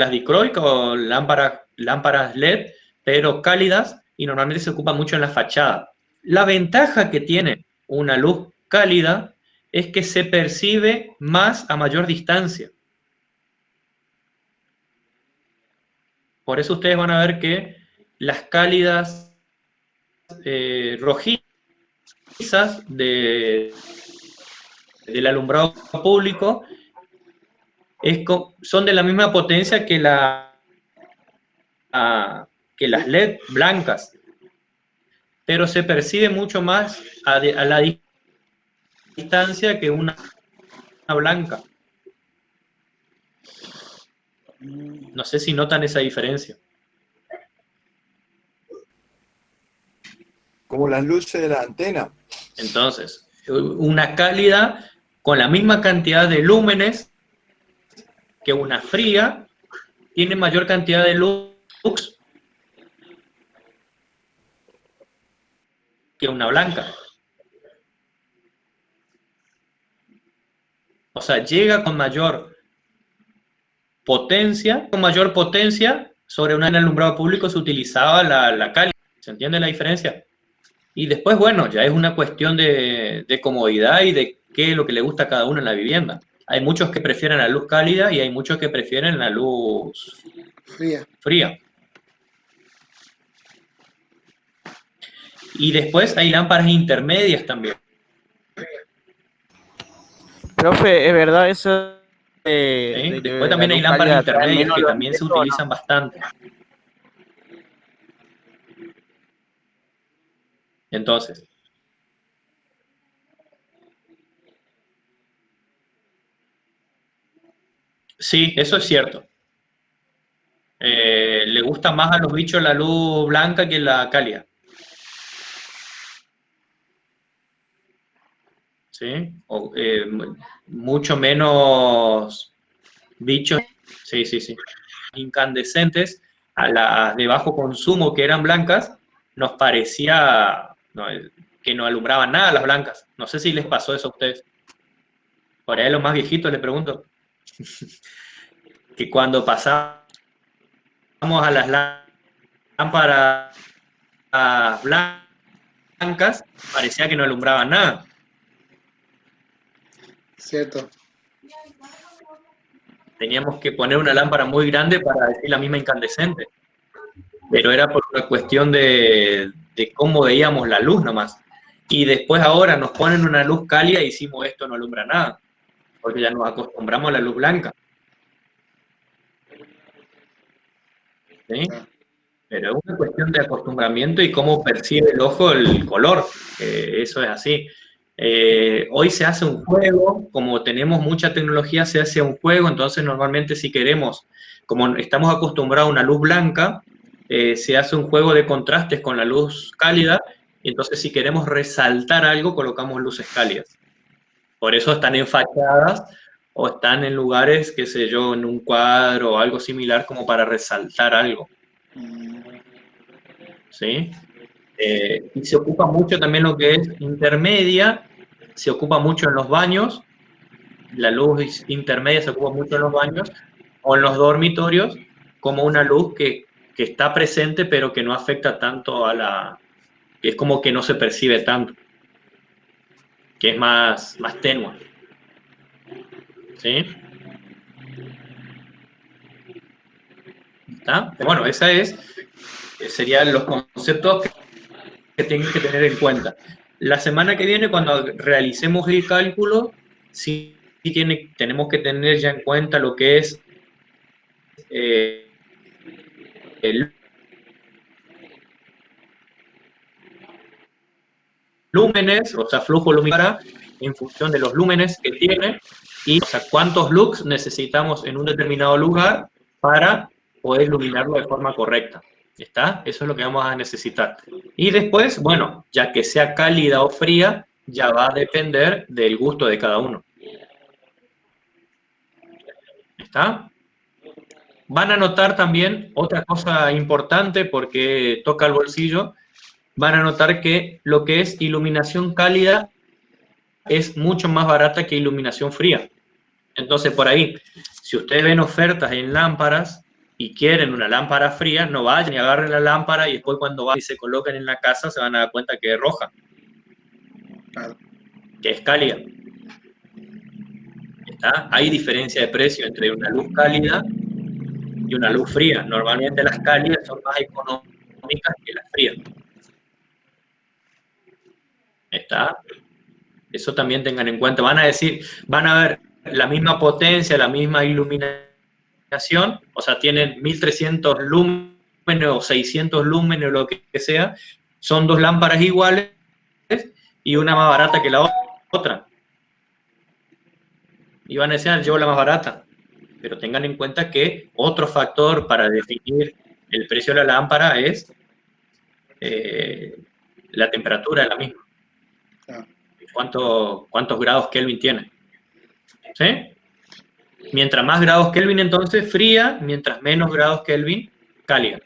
o lámparas LED, pero cálidas, y normalmente se ocupa mucho en la fachada. La ventaja que tiene una luz cálida es que se percibe más a mayor distancia. Por eso ustedes van a ver que las cálidas rojizas del alumbrado público son de la misma potencia que las LED blancas, pero se percibe mucho más a la distancia que una blanca. No sé si notan esa diferencia. Como las luces de la antena. Entonces, una cálida con la misma cantidad de lúmenes que una fría tiene mayor cantidad de luz que una blanca. O sea, llega con mayor potencia sobre un alumbrado público se utilizaba la cálida. ¿Se entiende la diferencia? Y después, bueno, ya es una cuestión de comodidad y de qué es lo que le gusta a cada uno en la vivienda. Hay muchos que prefieren la luz cálida y hay muchos que prefieren la luz Fría. fría. Y después hay lámparas intermedias también. Profe, ¿es verdad eso ¿Sí? de Después que la también hay luz lámparas cálida atrae intermedias menos que los también se insectos o no? utilizan bastante. Entonces, sí, eso es cierto. Le gusta más a los bichos la luz blanca que la cálida. ¿Sí? Mucho menos bichos, sí, sí, sí, incandescentes, a las de bajo consumo que eran blancas, nos parecía que no alumbraban nada las blancas. No sé si les pasó eso a ustedes. Por ahí a los más viejitos les pregunto, que cuando pasamos a las lámparas blancas, parecía que no alumbraban nada. Cierto. Teníamos que poner una lámpara muy grande para decir la misma incandescente. Pero era por una cuestión de cómo veíamos la luz nomás. Y después ahora nos ponen una luz cálida y decimos esto no alumbra nada, porque ya nos acostumbramos a la luz blanca. ¿Sí? Ah, Pero es una cuestión de acostumbramiento y cómo percibe el ojo el color. Eso es así. Hoy se hace un juego, como tenemos mucha tecnología, se hace un juego, entonces normalmente si queremos, como estamos acostumbrados a una luz blanca, se hace un juego de contrastes con la luz cálida, y entonces si queremos resaltar algo, colocamos luces cálidas. Por eso están en fachadas o están en lugares, qué sé yo, en un cuadro o algo similar como para resaltar algo. ¿Sí? Y se ocupa mucho también lo que es intermedia, se ocupa mucho en los baños, la luz intermedia se ocupa mucho en los baños o en los dormitorios como una luz que está presente pero que no afecta tanto a la... que es como que no se percibe tanto, que es más tenue. ¿Sí? ¿Está? Bueno, serían los conceptos que tienen que tener en cuenta. La semana que viene, cuando realicemos el cálculo, sí tenemos que tener ya en cuenta lo que es el lúmenes, o sea, flujo luminar en función de los lúmenes que tiene y, o sea, cuántos lux necesitamos en un determinado lugar para poder iluminarlo de forma correcta. ¿Está? Eso es lo que vamos a necesitar. Y después, bueno, ya que sea cálida o fría, ya va a depender del gusto de cada uno. ¿Está? Van a notar también otra cosa importante porque toca el bolsillo, van a notar que lo que es iluminación cálida es mucho más barata que iluminación fría. Entonces, por ahí, si ustedes ven ofertas en lámparas y quieren una lámpara fría, no vayan y agarren la lámpara y después cuando vayan y se coloquen en la casa se van a dar cuenta que es roja, claro. que es cálida. ¿Está? Hay diferencia de precio entre una luz cálida y una luz fría. Normalmente las cálidas son más económicas que las frías. ¿Está? Eso también tengan en cuenta. Van a ver la misma potencia, la misma iluminación, o sea, tienen 1300 lúmenes o 600 lúmenes o lo que sea, son dos lámparas iguales y una más barata que la otra. Y van a decir, llevo la más barata. Pero tengan en cuenta que otro factor para definir el precio de la lámpara es la temperatura de la misma. Claro. ¿Cuántos grados Kelvin tiene? ¿Sí? Mientras más grados Kelvin, entonces, fría, mientras menos grados Kelvin, cálida.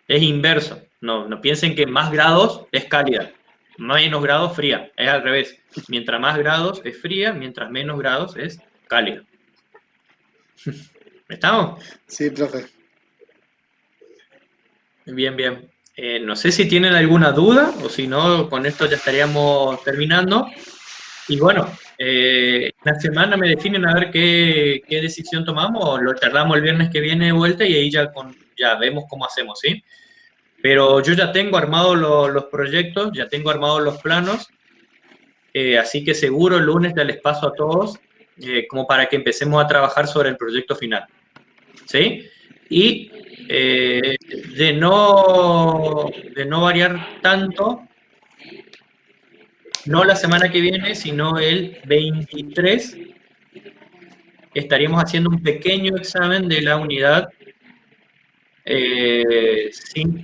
Es inverso. No piensen que más grados es cálida, menos grados fría. Es al revés. Mientras más grados es fría, mientras menos grados es cálida. ¿Estamos? Sí, profe. Bien, bien. No sé si tienen alguna duda o si no, con esto ya estaríamos terminando. Y bueno, la semana me definen a ver qué decisión tomamos, o lo charlamos el viernes que viene de vuelta y ahí ya vemos cómo hacemos, ¿sí? Pero yo ya tengo armados los proyectos, ya tengo armados los planos, así que seguro el lunes ya les paso a todos, como para que empecemos a trabajar sobre el proyecto final. ¿Sí? Y de no variar tanto, no la semana que viene, sino el 23, estaríamos haciendo un pequeño examen de la unidad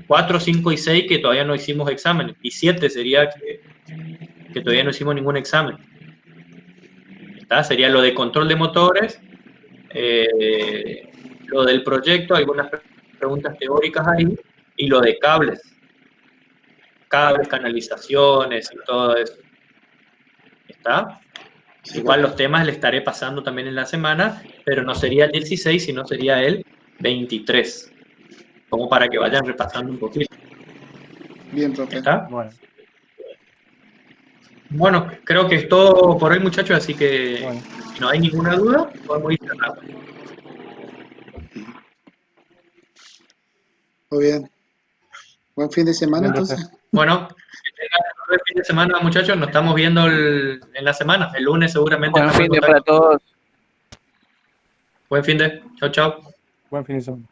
4, 5 y 6, que todavía no hicimos examen, y 7 sería que todavía no hicimos ningún examen. ¿Está? Sería lo de control de motores, lo del proyecto, algunas preguntas teóricas ahí, y lo de cables, canalizaciones y todo eso. ¿Está? Igual los temas le estaré pasando también en la semana, pero no sería el 16, sino sería el 23, como para que vayan repasando un poquito. Bien, profe. ¿Está? Bueno, Bueno, creo que es todo por hoy, muchachos, así que bueno. si no hay ninguna duda, podemos ir cerrando. Muy bien. Buen fin de semana, Bien, profe. entonces. Bueno, que tengan un buen fin de semana, muchachos. Nos estamos viendo en la semana. El lunes seguramente Buen estamos fin en de para contacto. todos. Buen fin de. Chau, chau. Buen fin de semana.